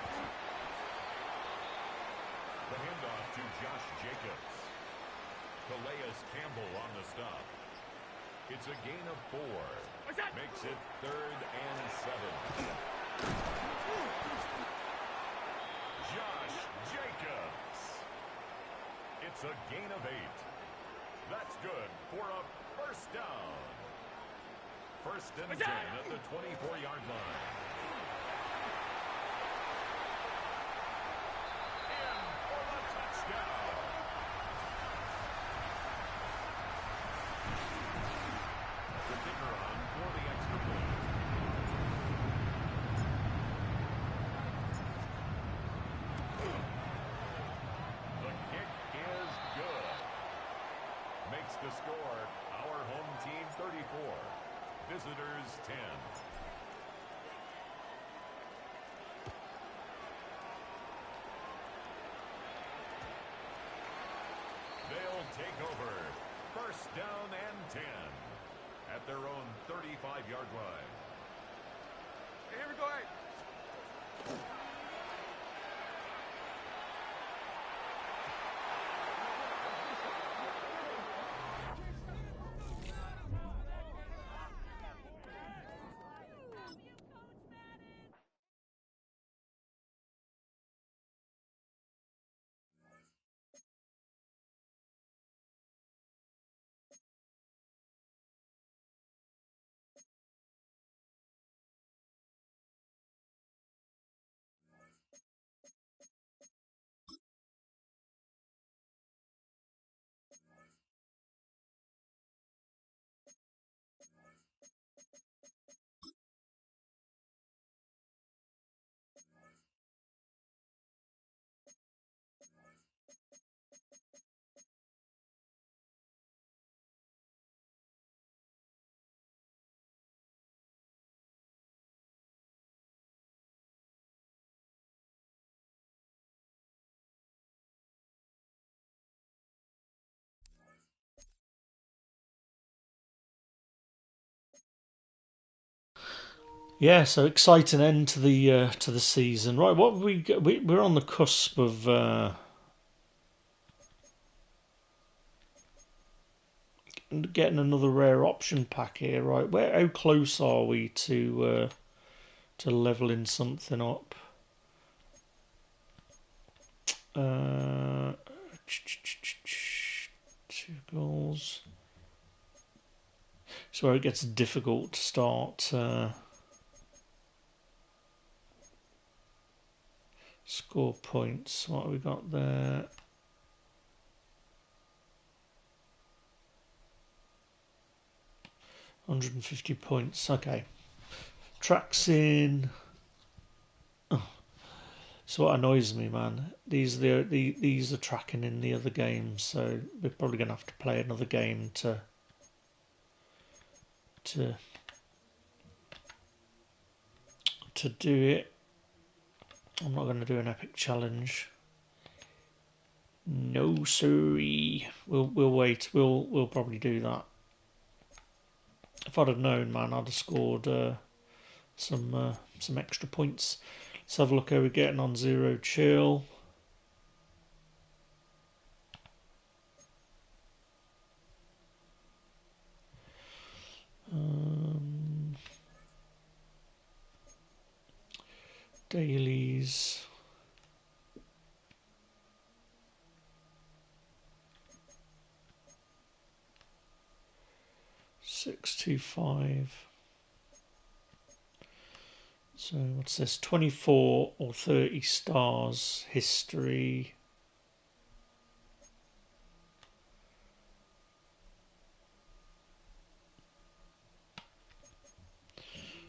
The handoff to Josh Jacobs. Calais Campbell on the stop. It's a gain of 4. Makes it 3rd and 7. Josh Jacobs. It's a gain of 8. That's good for a first down. 1st and 10 at the 24-yard line. In for the touchdown. The kicker on for the extra point. The kick is good. Makes the score our home team 34, visitors 10. They'll take over 1st down and 10 at their own 35-yard line. Here we go. Yeah, so exciting end to the season. Right, what we're on the cusp of getting another rare option pack here. Right, how close are we to leveling something up? 2 goals. It's where it gets difficult to start score points. What have we got there? £150 points. Okay. Tracks in. Oh. So what annoys me, man? These are tracking in the other games, so we're probably going to have to play another game to do it. I'm not going to do an epic challenge. No, sorry. We'll wait. We'll probably do that. If I'd have known, man, I'd have scored some extra points. Let's have a look how we're getting on Zero Chill. Dailies. 625. So what's this? 24 or 30 stars. History.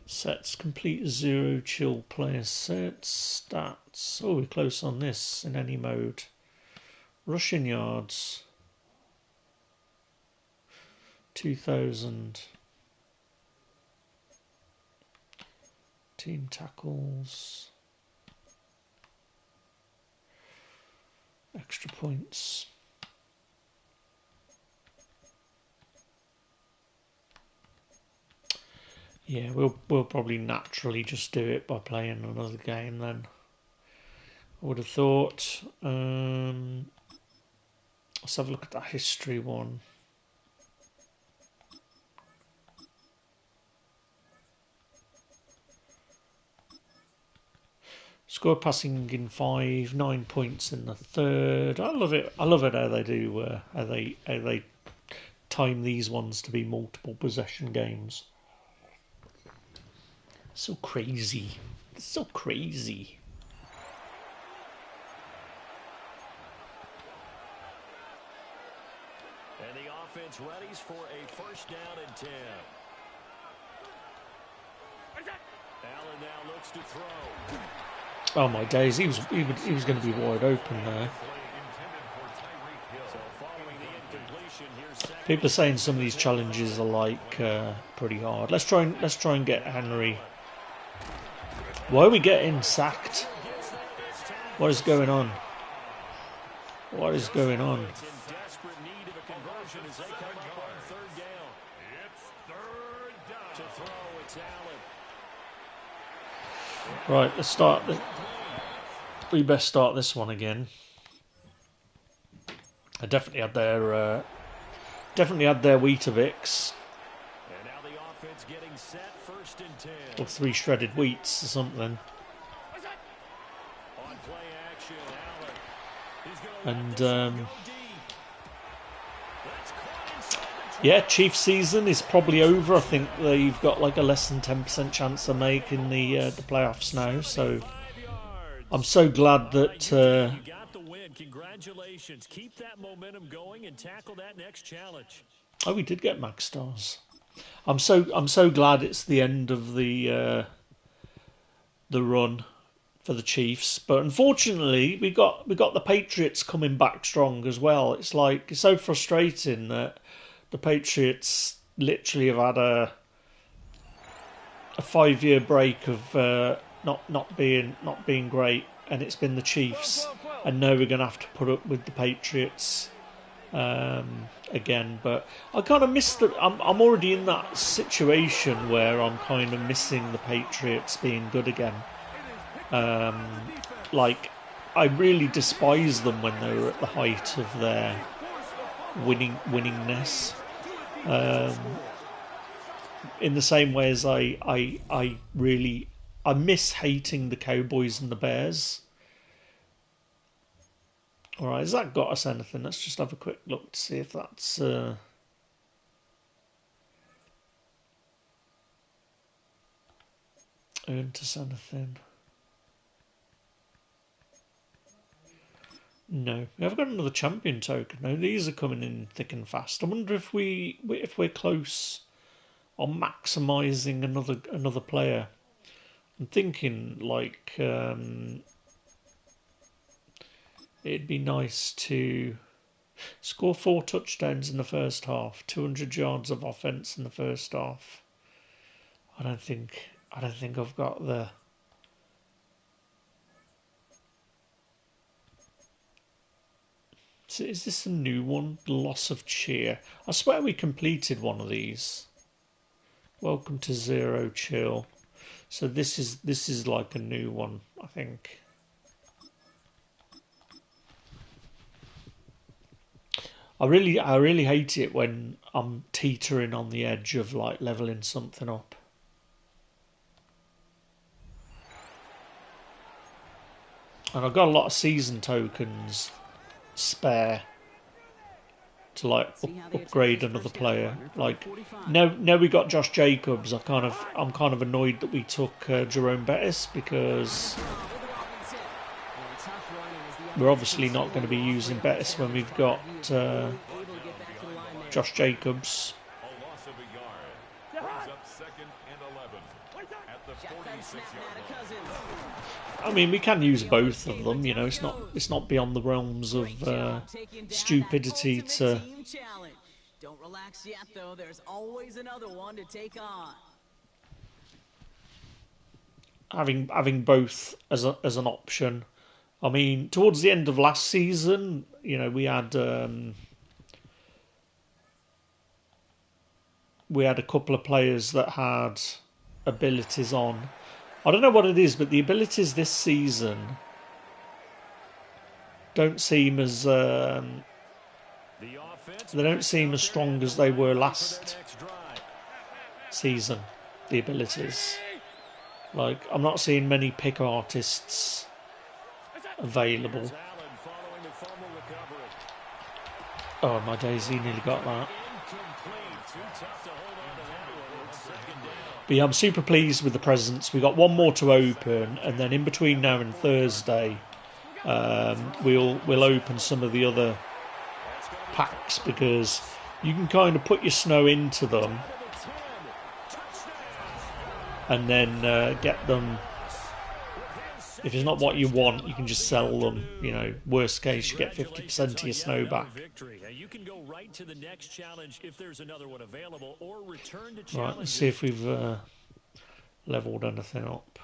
Sets. Complete Zero Chill player sets. Stats. Oh, we're close on this in any mode. Rushing yards. 2,000. Team tackles. Extra points. Yeah, we'll probably naturally just do it by playing another game then. I would have thought. Let's have a look at that history one. Score passing in 5, 9 points in the third. I love it. I love it how they do. How they time these ones to be multiple possession games. So crazy. It's so crazy. And the offense readies for a first down and 10. Allen now looks to throw. Oh my days, he was going to be wide open there. People are saying some of these challenges are like pretty hard. Let's try and get Henry. Why are we getting sacked? What is going on? What is going on? Right, let's start. We best start this one again. I definitely had their Weetabix. And now the offense getting set, first and 10. Or 3 shredded wheats or something. On play action, Allen. And yeah, Chiefs season is probably over. I think they've got like a less than 10% chance of making the playoffs now. So I'm so glad that. You got the win. Congratulations. Keep that momentum going and tackle that next challenge. Oh, we did get Max Stars. I'm so glad it's the end of the run for the Chiefs. But unfortunately, we got the Patriots coming back strong as well. It's so frustrating that the Patriots literally have had a 5-year break of not being great, and it's been the Chiefs, and now we're going to have to put up with the Patriots again. But I kind of miss I'm already in that situation where I'm kind of missing the Patriots being good again. Like I really despise them when they were at the height of their winningness. In the same way as I miss hating the Cowboys and the Bears. All right, has that got us anything? Let's just have a quick look to see if that's earned us anything. No, we haven't got another champion token. No, these are coming in thick and fast. I wonder if we're close on maximising another player. I'm thinking like it'd be nice to score 4 touchdowns in the first half, 200 yards of offense in the first half. I don't think I've got the. So is this a new one? Loss of cheer. I swear we completed one of these. Welcome to Zero Chill. So this is like a new one, I think. I really hate it when I'm teetering on the edge of like leveling something up. And I've got a lot of season tokens spare to like upgrade another player. Like now we got Josh Jacobs. I'm kind of annoyed that we took Jerome Bettis because we're obviously not going to be using Bettis when we've got Josh Jacobs. A loss of a yard. Brings up 2nd and 11 at the 46-yard line. I mean, we can use both of them. You know, it's not beyond the realms of stupidity to. Don't relax yet, though. There's always another one to take on. Having both as an option. I mean, towards the end of last season, you know, we had a couple of players that had abilities on. I don't know what it is, but the abilities this season don't seem as they don't seem as strong as they were last season. The abilities, like I'm not seeing many pick artists available. Oh my days, he nearly got that. But yeah, I'm super pleased with the presents. We got one more to open, and then in between now and Thursday, we'll open some of the other packs because you can kind of put your snow into them and then get them. If it's not what you want, you can just sell them. You know, worst case, you get 50% of your snow back. You can go right to the next challenge if there's another one available, or return to Right, let's see if we've leveled anything up.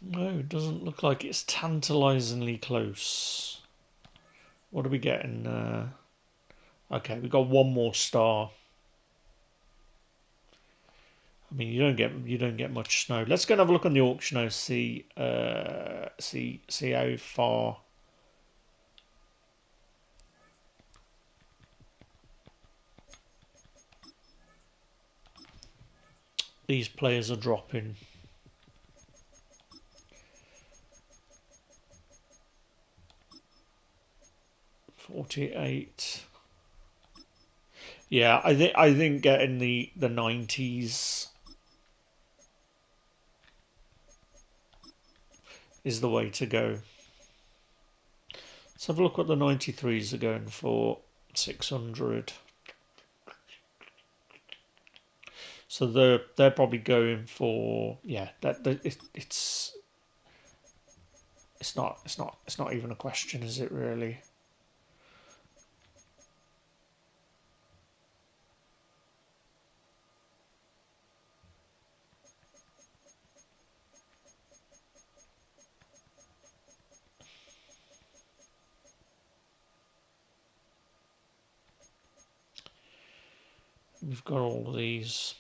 No, it doesn't look like it's tantalisingly close. What are we getting? Okay, we got one more star. I mean, you don't get much snow. Let's go and have a look on the auction now. See how far. These players are dropping. $48. Yeah, I think getting the 90s is the way to go. Let's have a look what the 93s are going for. 600. So they're probably going for it's not even a question, is it really? We've got all these.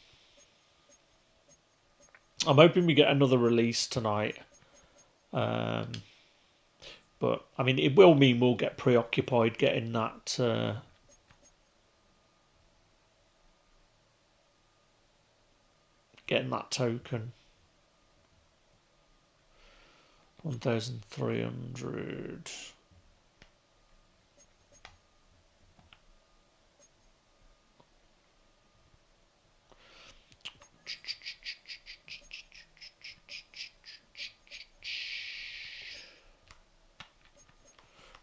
I'm hoping we get another release tonight. But I mean, it will mean we'll get preoccupied getting that getting that token. 1,300.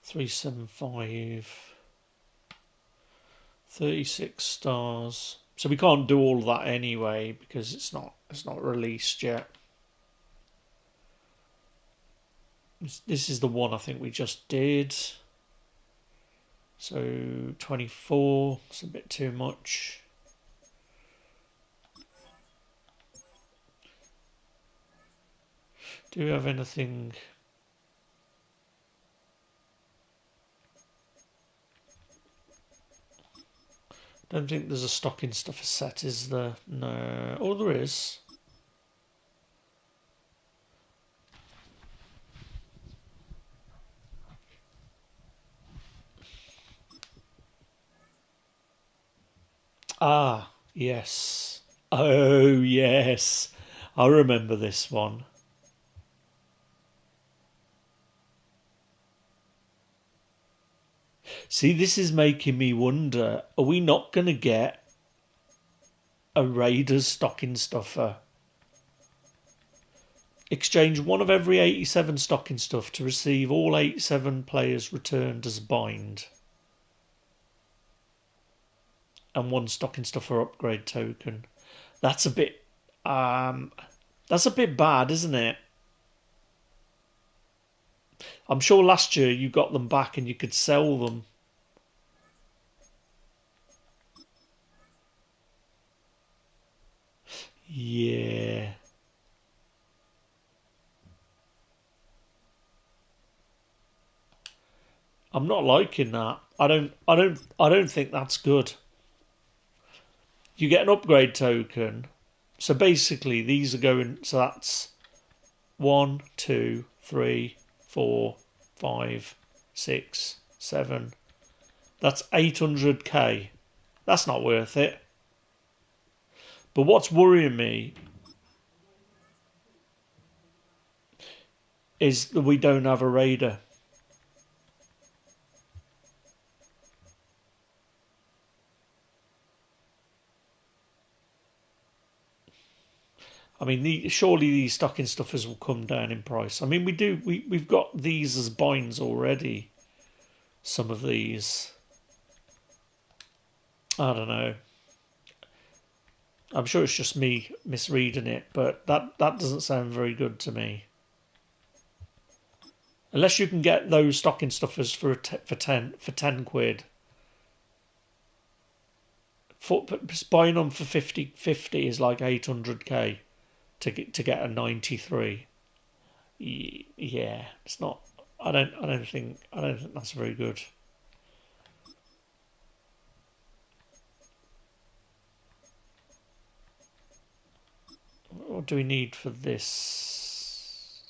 $375. 36 stars. So we can't do all of that anyway because it's not released yet. This is the one I think we just did. So 24, it's a bit too much. Do we have anything? Don't think there's a stocking stuffer set, is there? No. Oh, there is. Ah, yes. Oh, yes. I remember this one. See, this is making me wonder, are we not going to get a Raiders stocking stuffer? Exchange one of every 87 stocking stuff to receive all 87 players returned as bind. And one stocking stuffer upgrade token. That's a bit bad, isn't it? I'm sure last year you got them back and you could sell them. Yeah. I'm not liking that. I don't think that's good. You get an upgrade token. So basically these are going, so that's 1, 2, 3, 4, 5, 6, 7. That's 800k. That's not worth it. But what's worrying me is that we don't have a raider. I mean, surely these stocking stuffers will come down in price. I mean, we've got these as binds already. Some of these. I don't know. I'm sure it's just me misreading it, but that doesn't sound very good to me. Unless you can get those stocking stuffers for 10 quid. Buying them for 50 is like 800k to get a 93. Yeah, it's not. I don't think that's very good. What do we need for this?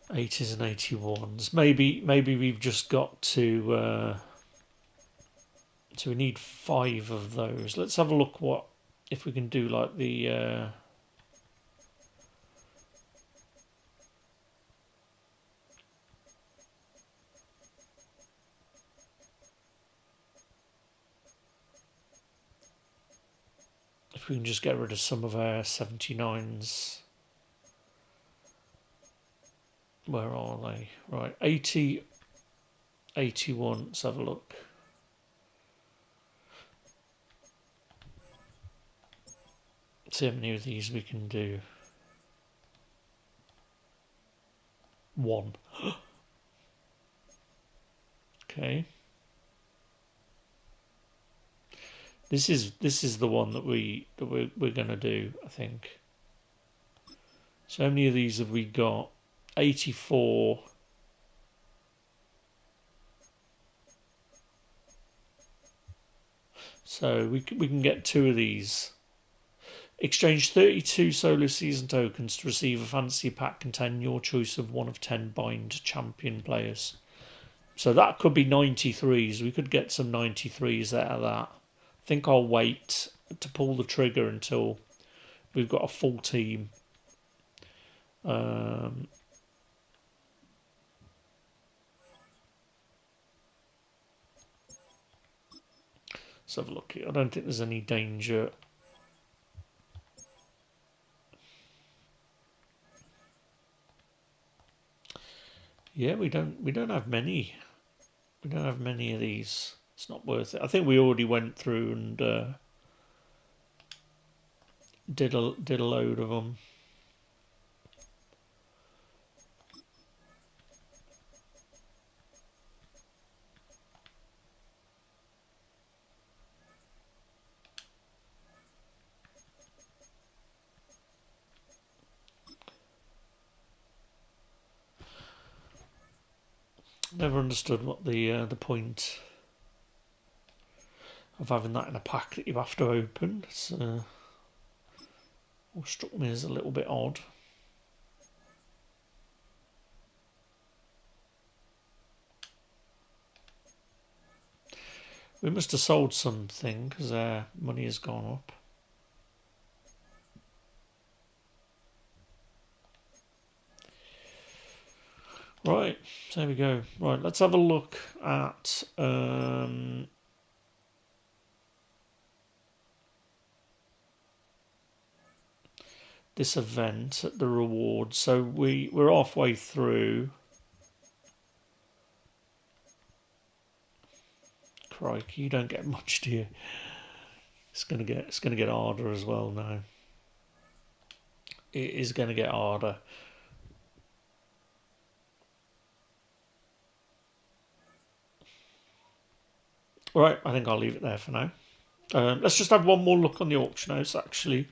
80s and 81s. Maybe we've just got to. So we need 5 of those. Let's have a look what if we can do like the. If we can just get rid of some of our 79s. Where are they? Right, 80, 81. Let's have a look. See how many of these we can do. 1. Okay. This is the one that we're gonna do, I think. So how many of these have we got? 84. So we can get 2 of these. Exchange 32 solo season tokens to receive a fantasy pack containing your choice of one of 10 bind champion players. So that could be 93s. We could get some 93s out of that. I think I'll wait to pull the trigger until we've got a full team. Let's have a look here. I don't think there's any danger. Yeah, we don't have many. We don't have many of these. It's not worth it. I think we already went through and did a load of them. Never understood what the point of having that in a pack that you have to open. It's struck me as a little bit odd. We must have sold something because our money has gone up. Right, there we go. Right, let's have a look at this event at the rewards. So we're halfway through. Crikey, you don't get much, do you? It's gonna get harder as well now. It is gonna get harder. Right, I think I'll leave it there for now. Let's just have one more look on the auction house, actually.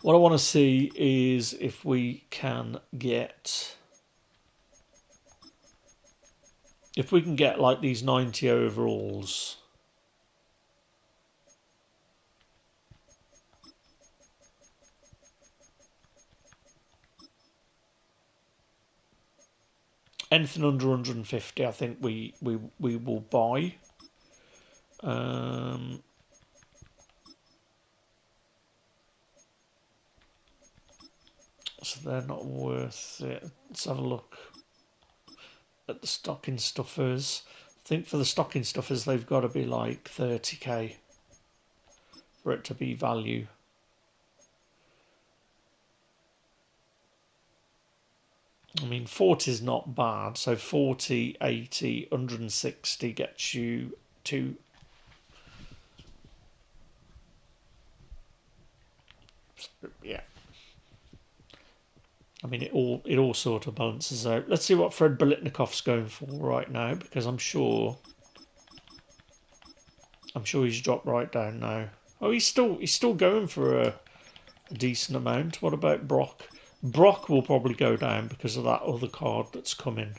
What I want to see is if we can get... If we can get, like, these 90 overalls. Anything under 150, I think we will buy. So they're not worth it. Let's have a look at the stocking stuffers. I think for the stocking stuffers, they've got to be like 30k for it to be value. I mean, 40 is not bad. So 40, 80, 160 gets you to... Yeah. I mean, it all sort of balances out. Let's see what Fred Biletnikov's going for right now, because I'm sure he's dropped right down now. Oh, he's still going for a decent amount. What about Brock? Brock will probably go down because of that other card that's coming.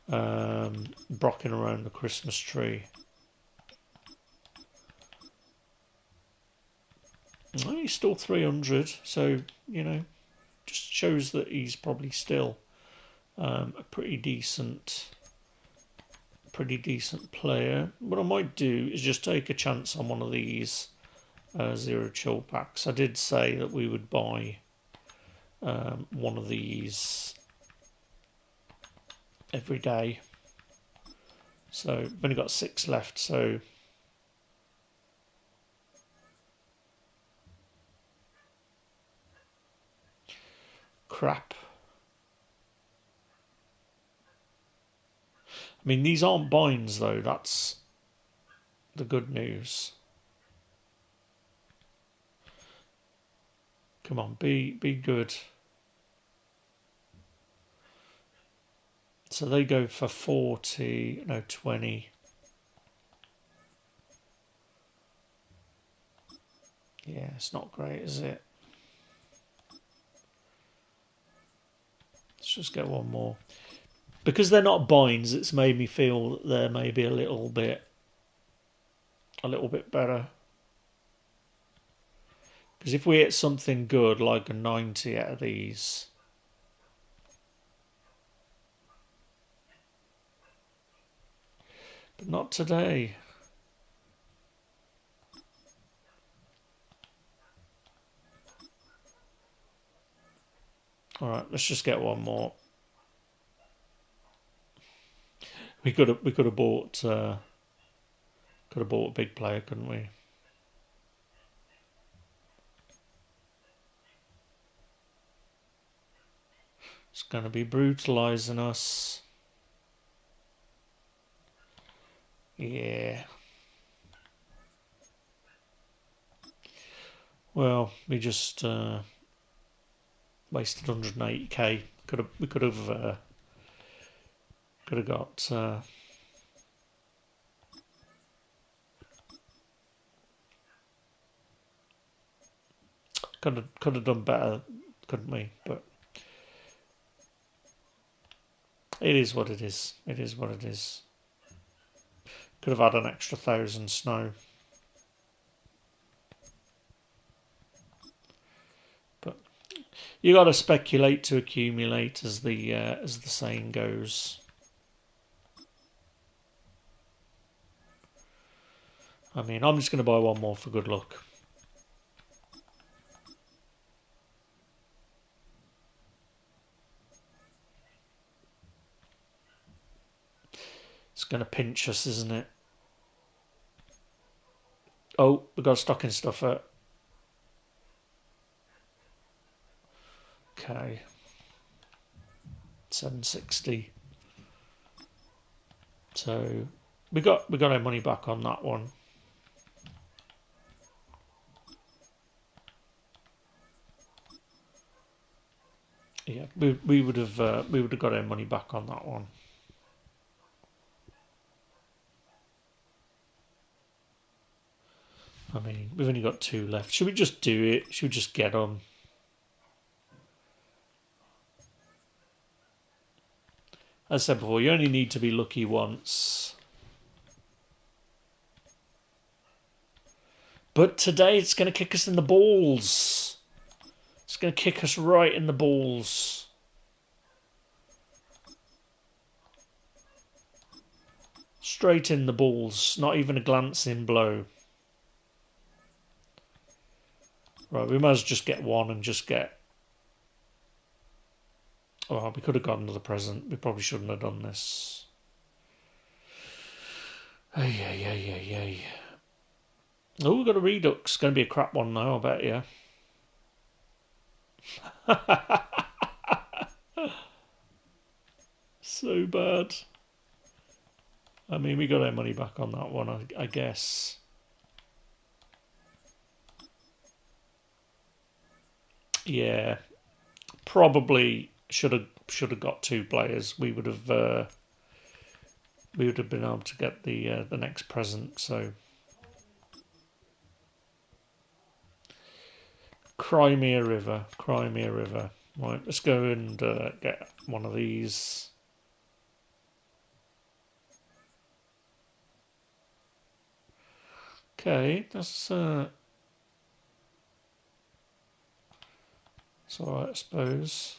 Brocking around the Christmas tree. Oh, he's still 300, so you know, just shows that he's probably still a pretty decent player. What I might do is just take a chance on one of these zero chill packs. I did say that we would buy one of these every day. So we've only got 6 left, so crap. I mean, these aren't binds though, that's the good news. Come on, be good. So they go for 40, no 20. Yeah, it's not great, is it? Let's just get one more. Because they're not binds, it's made me feel that they're maybe a little bit better. Because if we hit something good, like a 90 out of these, But not today. All right, let's just get one more. We could have bought a big player, couldn't we? It's going to be brutalizing us. Yeah. Well, we just wasted 180k. We could have got. Could have done better, couldn't we? But it is what it is. It is what it is. Could have had an extra 1,000 snow. But you got to speculate to accumulate, as the saying goes. I mean, I'm just going to buy one more for good luck. It's going to pinch us, isn't it? Oh, we've got a stocking stuffer. Okay. 760. So we got our money back on that one. Yeah, we would have got our money back on that one. I mean, we've only got 2 left. Should we just do it? Should we just get them? As I said before, you only need to be lucky once. But today it's going to kick us in the balls. It's going to kick us right in the balls. Straight in the balls. Not even a glancing blow. Right, we might as well just get one and just get... Oh, we could have gotten another present. We probably shouldn't have done this. Ay. Oh, we've got a redux. It's going to be a crap one now, I bet you. So bad. I mean, we got our money back on that one, I guess. Yeah, probably should have got 2 players. We would have been able to get the next present. So, Crimea River. Right, let's go and get one of these. Okay, that's all right, I suppose.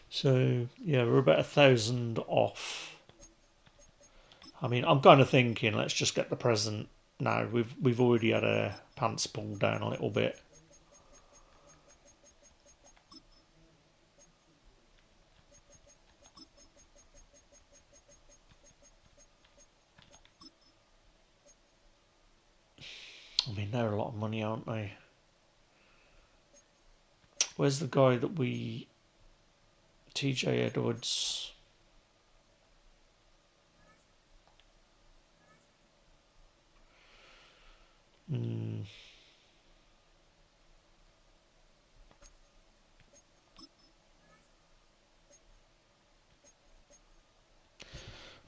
So yeah, we're about 1,000 off. I mean, I'm kind of thinking, let's just get the present now. We've already had our pants pulled down a little bit. I mean, they're a lot of money, aren't they? Where's the guy that we... TJ Edwards.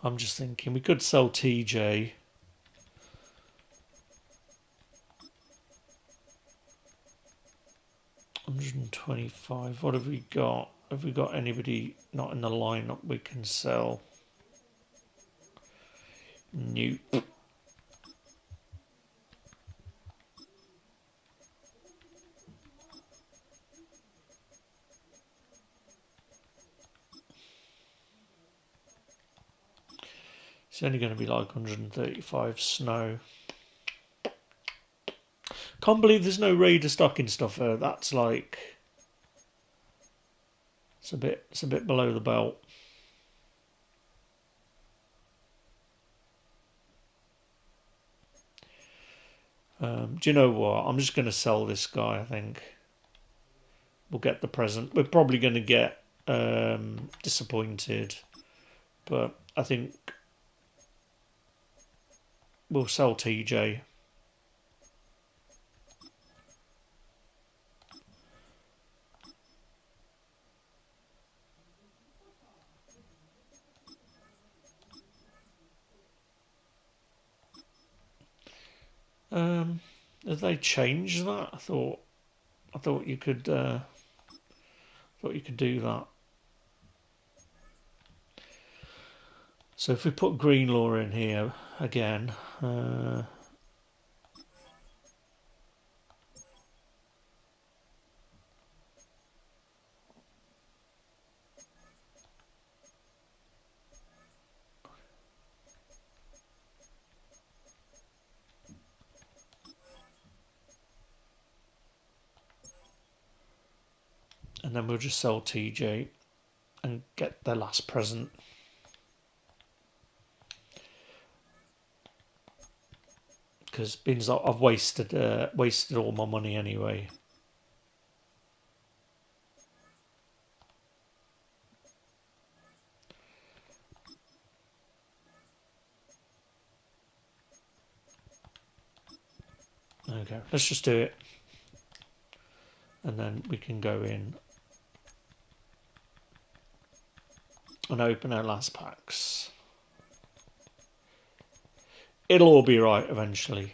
I'm just thinking we could sell TJ. $125. What have we got? Have we got anybody not in the lineup we can sell? Nope. It's only going to be like 135 snow. Can't believe there's no Raider stocking stuffer. That's like it's a bit below the belt. Do you know what? I'm just going to sell this guy. I think we'll get the present. We're probably going to get disappointed, but I think we'll sell TJ. Have they changed that? I thought you could do that. So if we put Greenlaw in here again, and then we'll just sell TJ and get their last present. Because means I've wasted all my money anyway. Okay, let's just do it, and then we can go in and open our last packs. It'll all be right eventually.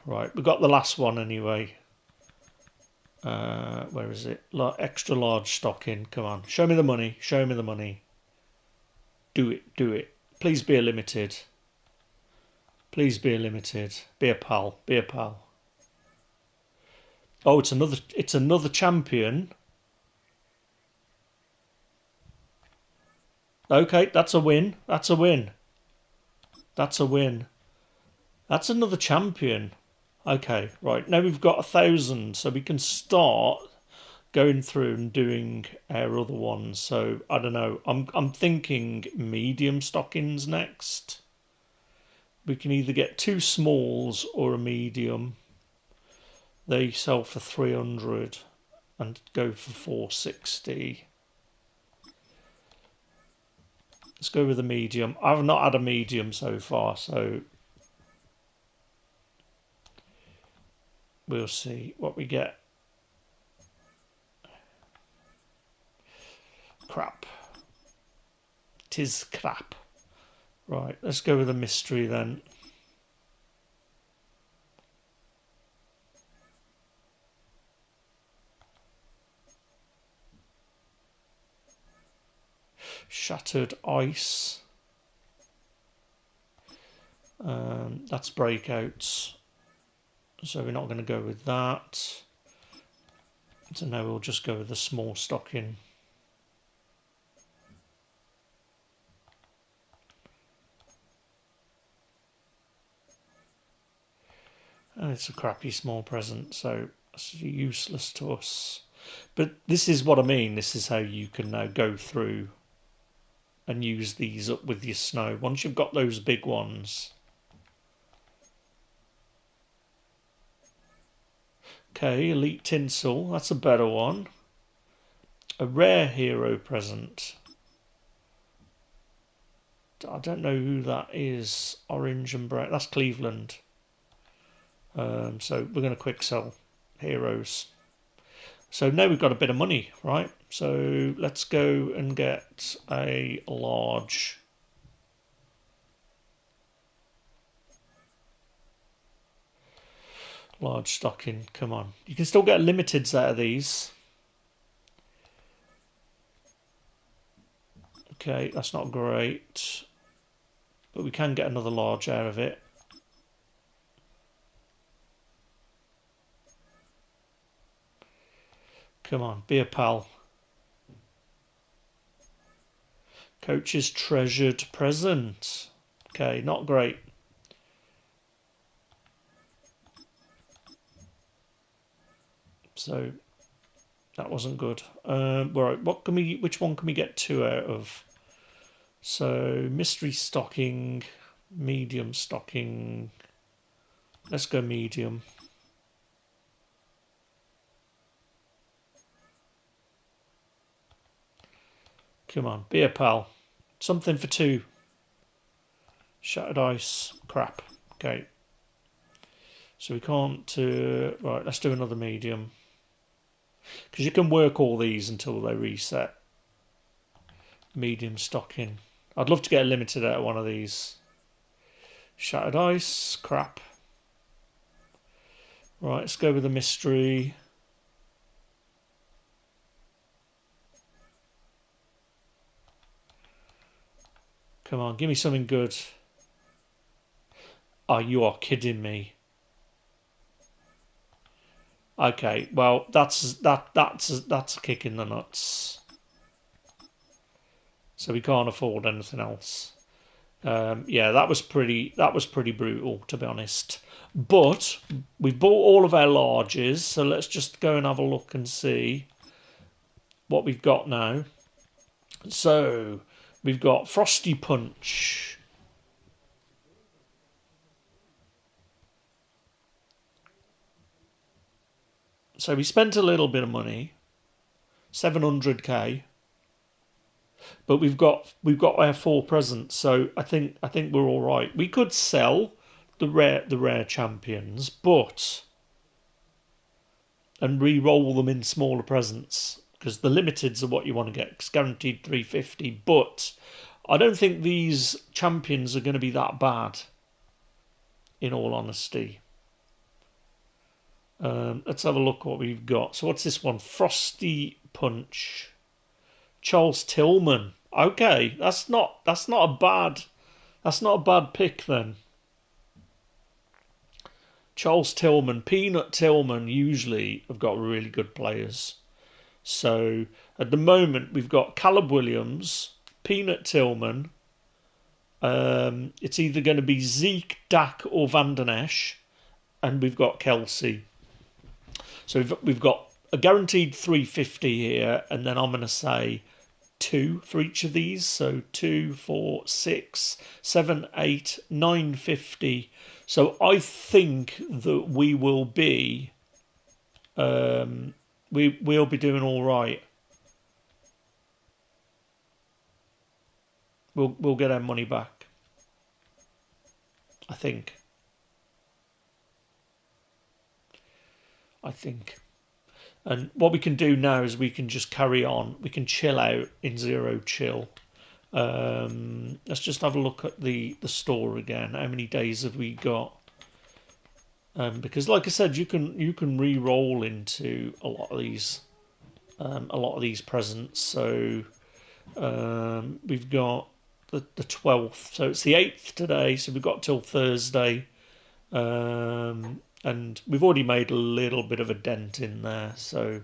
Right, we've got the last one anyway. Where is it? Extra large stocking. Come on, show me the money. Do it. Please be a limited. Be a pal. Oh, it's another champion. Okay, that's a win. That's another champion. Okay, right. Now we've got 1,000, so we can start going through and doing our other ones. So I don't know. I'm thinking medium stockings next. We can either get 2 smalls or a medium. They sell for 300 and go for 460. Let's go with a medium. I've not had a medium so far, so we'll see what we get. Crap. 'Tis crap. Right, let's go with a mystery then. Shattered ice. That's breakouts. So we're not going to go with that. So now we'll just go with the small stocking. And it's a crappy small present, so it's useless to us. But this is what I mean. This is how you can now go through and use these up with your snow. Once you've got those big ones. Okay, Elite Tinsel. That's a better one. A rare hero present. I don't know who that is. Orange and brown. That's Cleveland. So we're going to quick sell heroes. So now we've got a bit of money, right? So let's go and get a large stocking. Come on. You can still get limiteds out of these. Okay, that's not great. But we can get another large out of it. Come on, be a pal. Coach's treasured present. Okay, not great. So that wasn't good. Right, what can we? Which one can we get 2 out of? So mystery stocking, medium stocking. Let's go medium. Come on, be a pal. Something for 2. Shattered ice. Crap. Okay. So we can't... right, let's do another medium. Because you can work all these until they reset. Medium stocking. I'd love to get a limited out of one of these. Shattered ice. Crap. Right, let's go with the mystery. Come on, give me something good. Oh, you are kidding me. Okay, well, that's a kick in the nuts. So we can't afford anything else. Yeah, that was pretty brutal, to be honest. But we've bought all of our larges, so let's just go and have a look and see what we've got now. So we've got Frosty Punch. So we spent a little bit of money, 700k, but we've got our 4 presents, so I think we're all right. We could sell the rare champions, and re-roll them in smaller presents, because the limiteds are what you want to get. It's guaranteed 350, but I don't think these champions are going to be that bad, in all honesty. Let's have a look what we've got. So what's this one? Frosty Punch. Charles Tillman. Okay, that's not a bad pick then. Charles Tillman, Peanut Tillman usually have got really good players. So at the moment we've got Caleb Williams, Peanut Tillman. It's either going to be Zeke, Dak, or Van Den Esch, and we've got Kelsey. So we've got a guaranteed 350 here, and then I'm going to say 2 for each of these. So 2, 4, 6, 7, 8, 950. So I think that we will be we'll be doing all right. We'll get our money back, I think. And what we can do now is we can just carry on. We can chill out in zero chill. Let's just have a look at the store again. How many days have we got? Because, like I said, you can re-roll into a lot of these presents. So we've got the 12th. So it's the 8th today. So we've got till Thursday. And we've already made a little bit of a dent in there, so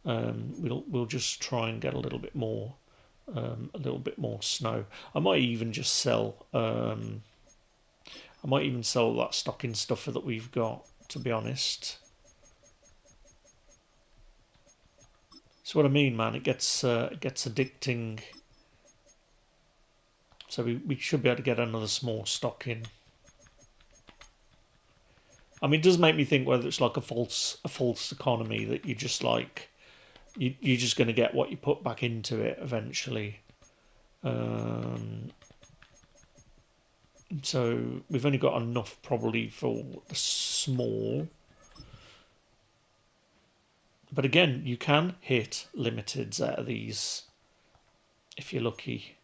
we'll just try and get a little bit more snow. I might even just sell that stocking stuffer that we've got, to be honest. That's what I mean, man. It gets addicting. So we should be able to get another small stocking. I mean, it does make me think whether it's like a false economy that you just like you're just going to get what you put back into it eventually. So we've only got enough probably for the small, but again, you can hit limiteds out of these if you're lucky.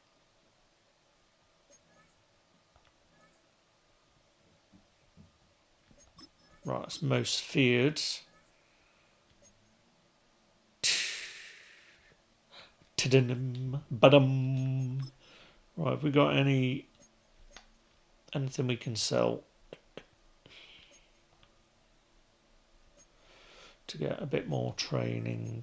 Right, it's most feared. Badum. Right, have we got anything we can sell to get a bit more training?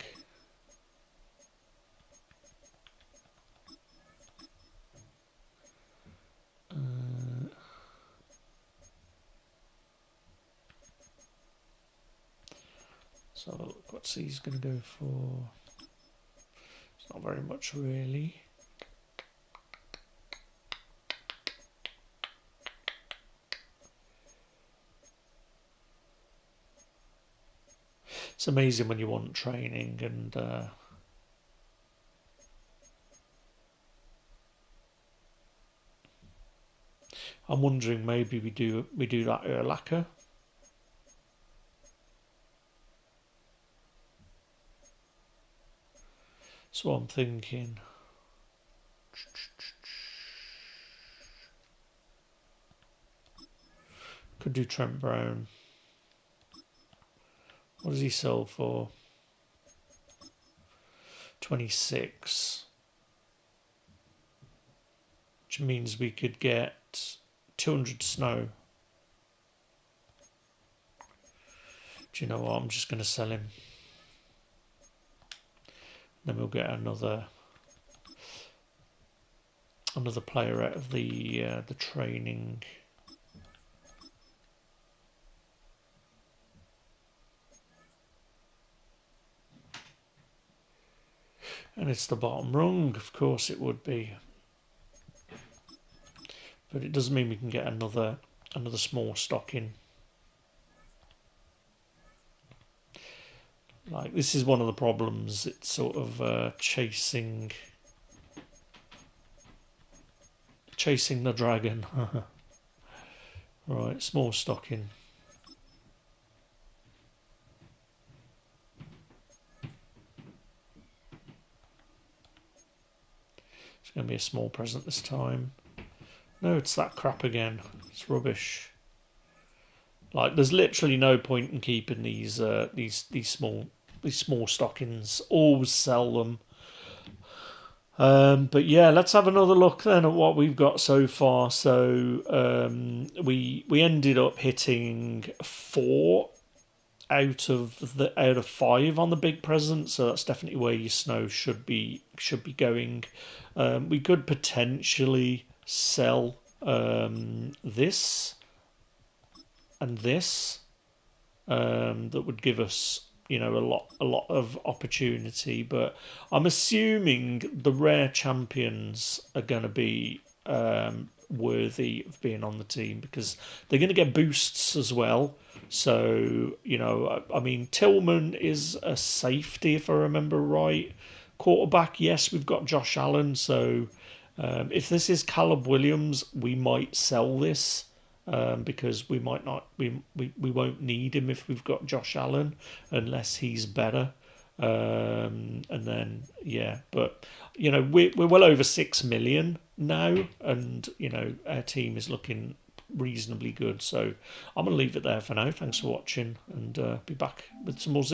So look, what's he's going to go for? It's not very much really. It's amazing when you want training and I'm wondering maybe we do that Urlacher. That's what I'm thinking. Could do Trent Brown. What does he sell for? 26. Which means we could get 200 snow. Do you know what? I'm just going to sell him. Then we'll get another player out of the training. And it's the bottom rung, of course it would be. But it doesn't mean we can get another small stocking. Like, this is one of the problems. It's sort of chasing the dragon. Right, small stocking. It's going to be a small present this time. No, it's that crap again. It's rubbish. Like, there's literally no point in keeping these small stockings. Always sell them. But yeah, let's have another look then at what we've got so far. So we ended up hitting 4 out of 5 on the big present. So that's definitely where your snow should be going. We could potentially sell this and this. That would give us, you know, a lot of opportunity. But I'm assuming the rare champions are going to be worthy of being on the team because they're going to get boosts as well. So, you know, I mean, Tillman is a safety if I remember right. Quarterback, yes, we've got Josh Allen. So if this is Caleb Williams, we might sell this. Because we might not, we won't need him if we've got Josh Allen unless he's better. And then yeah, but you know we're well over 6 million now, and you know our team is looking reasonably good. So I'm gonna leave it there for now. Thanks for watching, and be back with some more.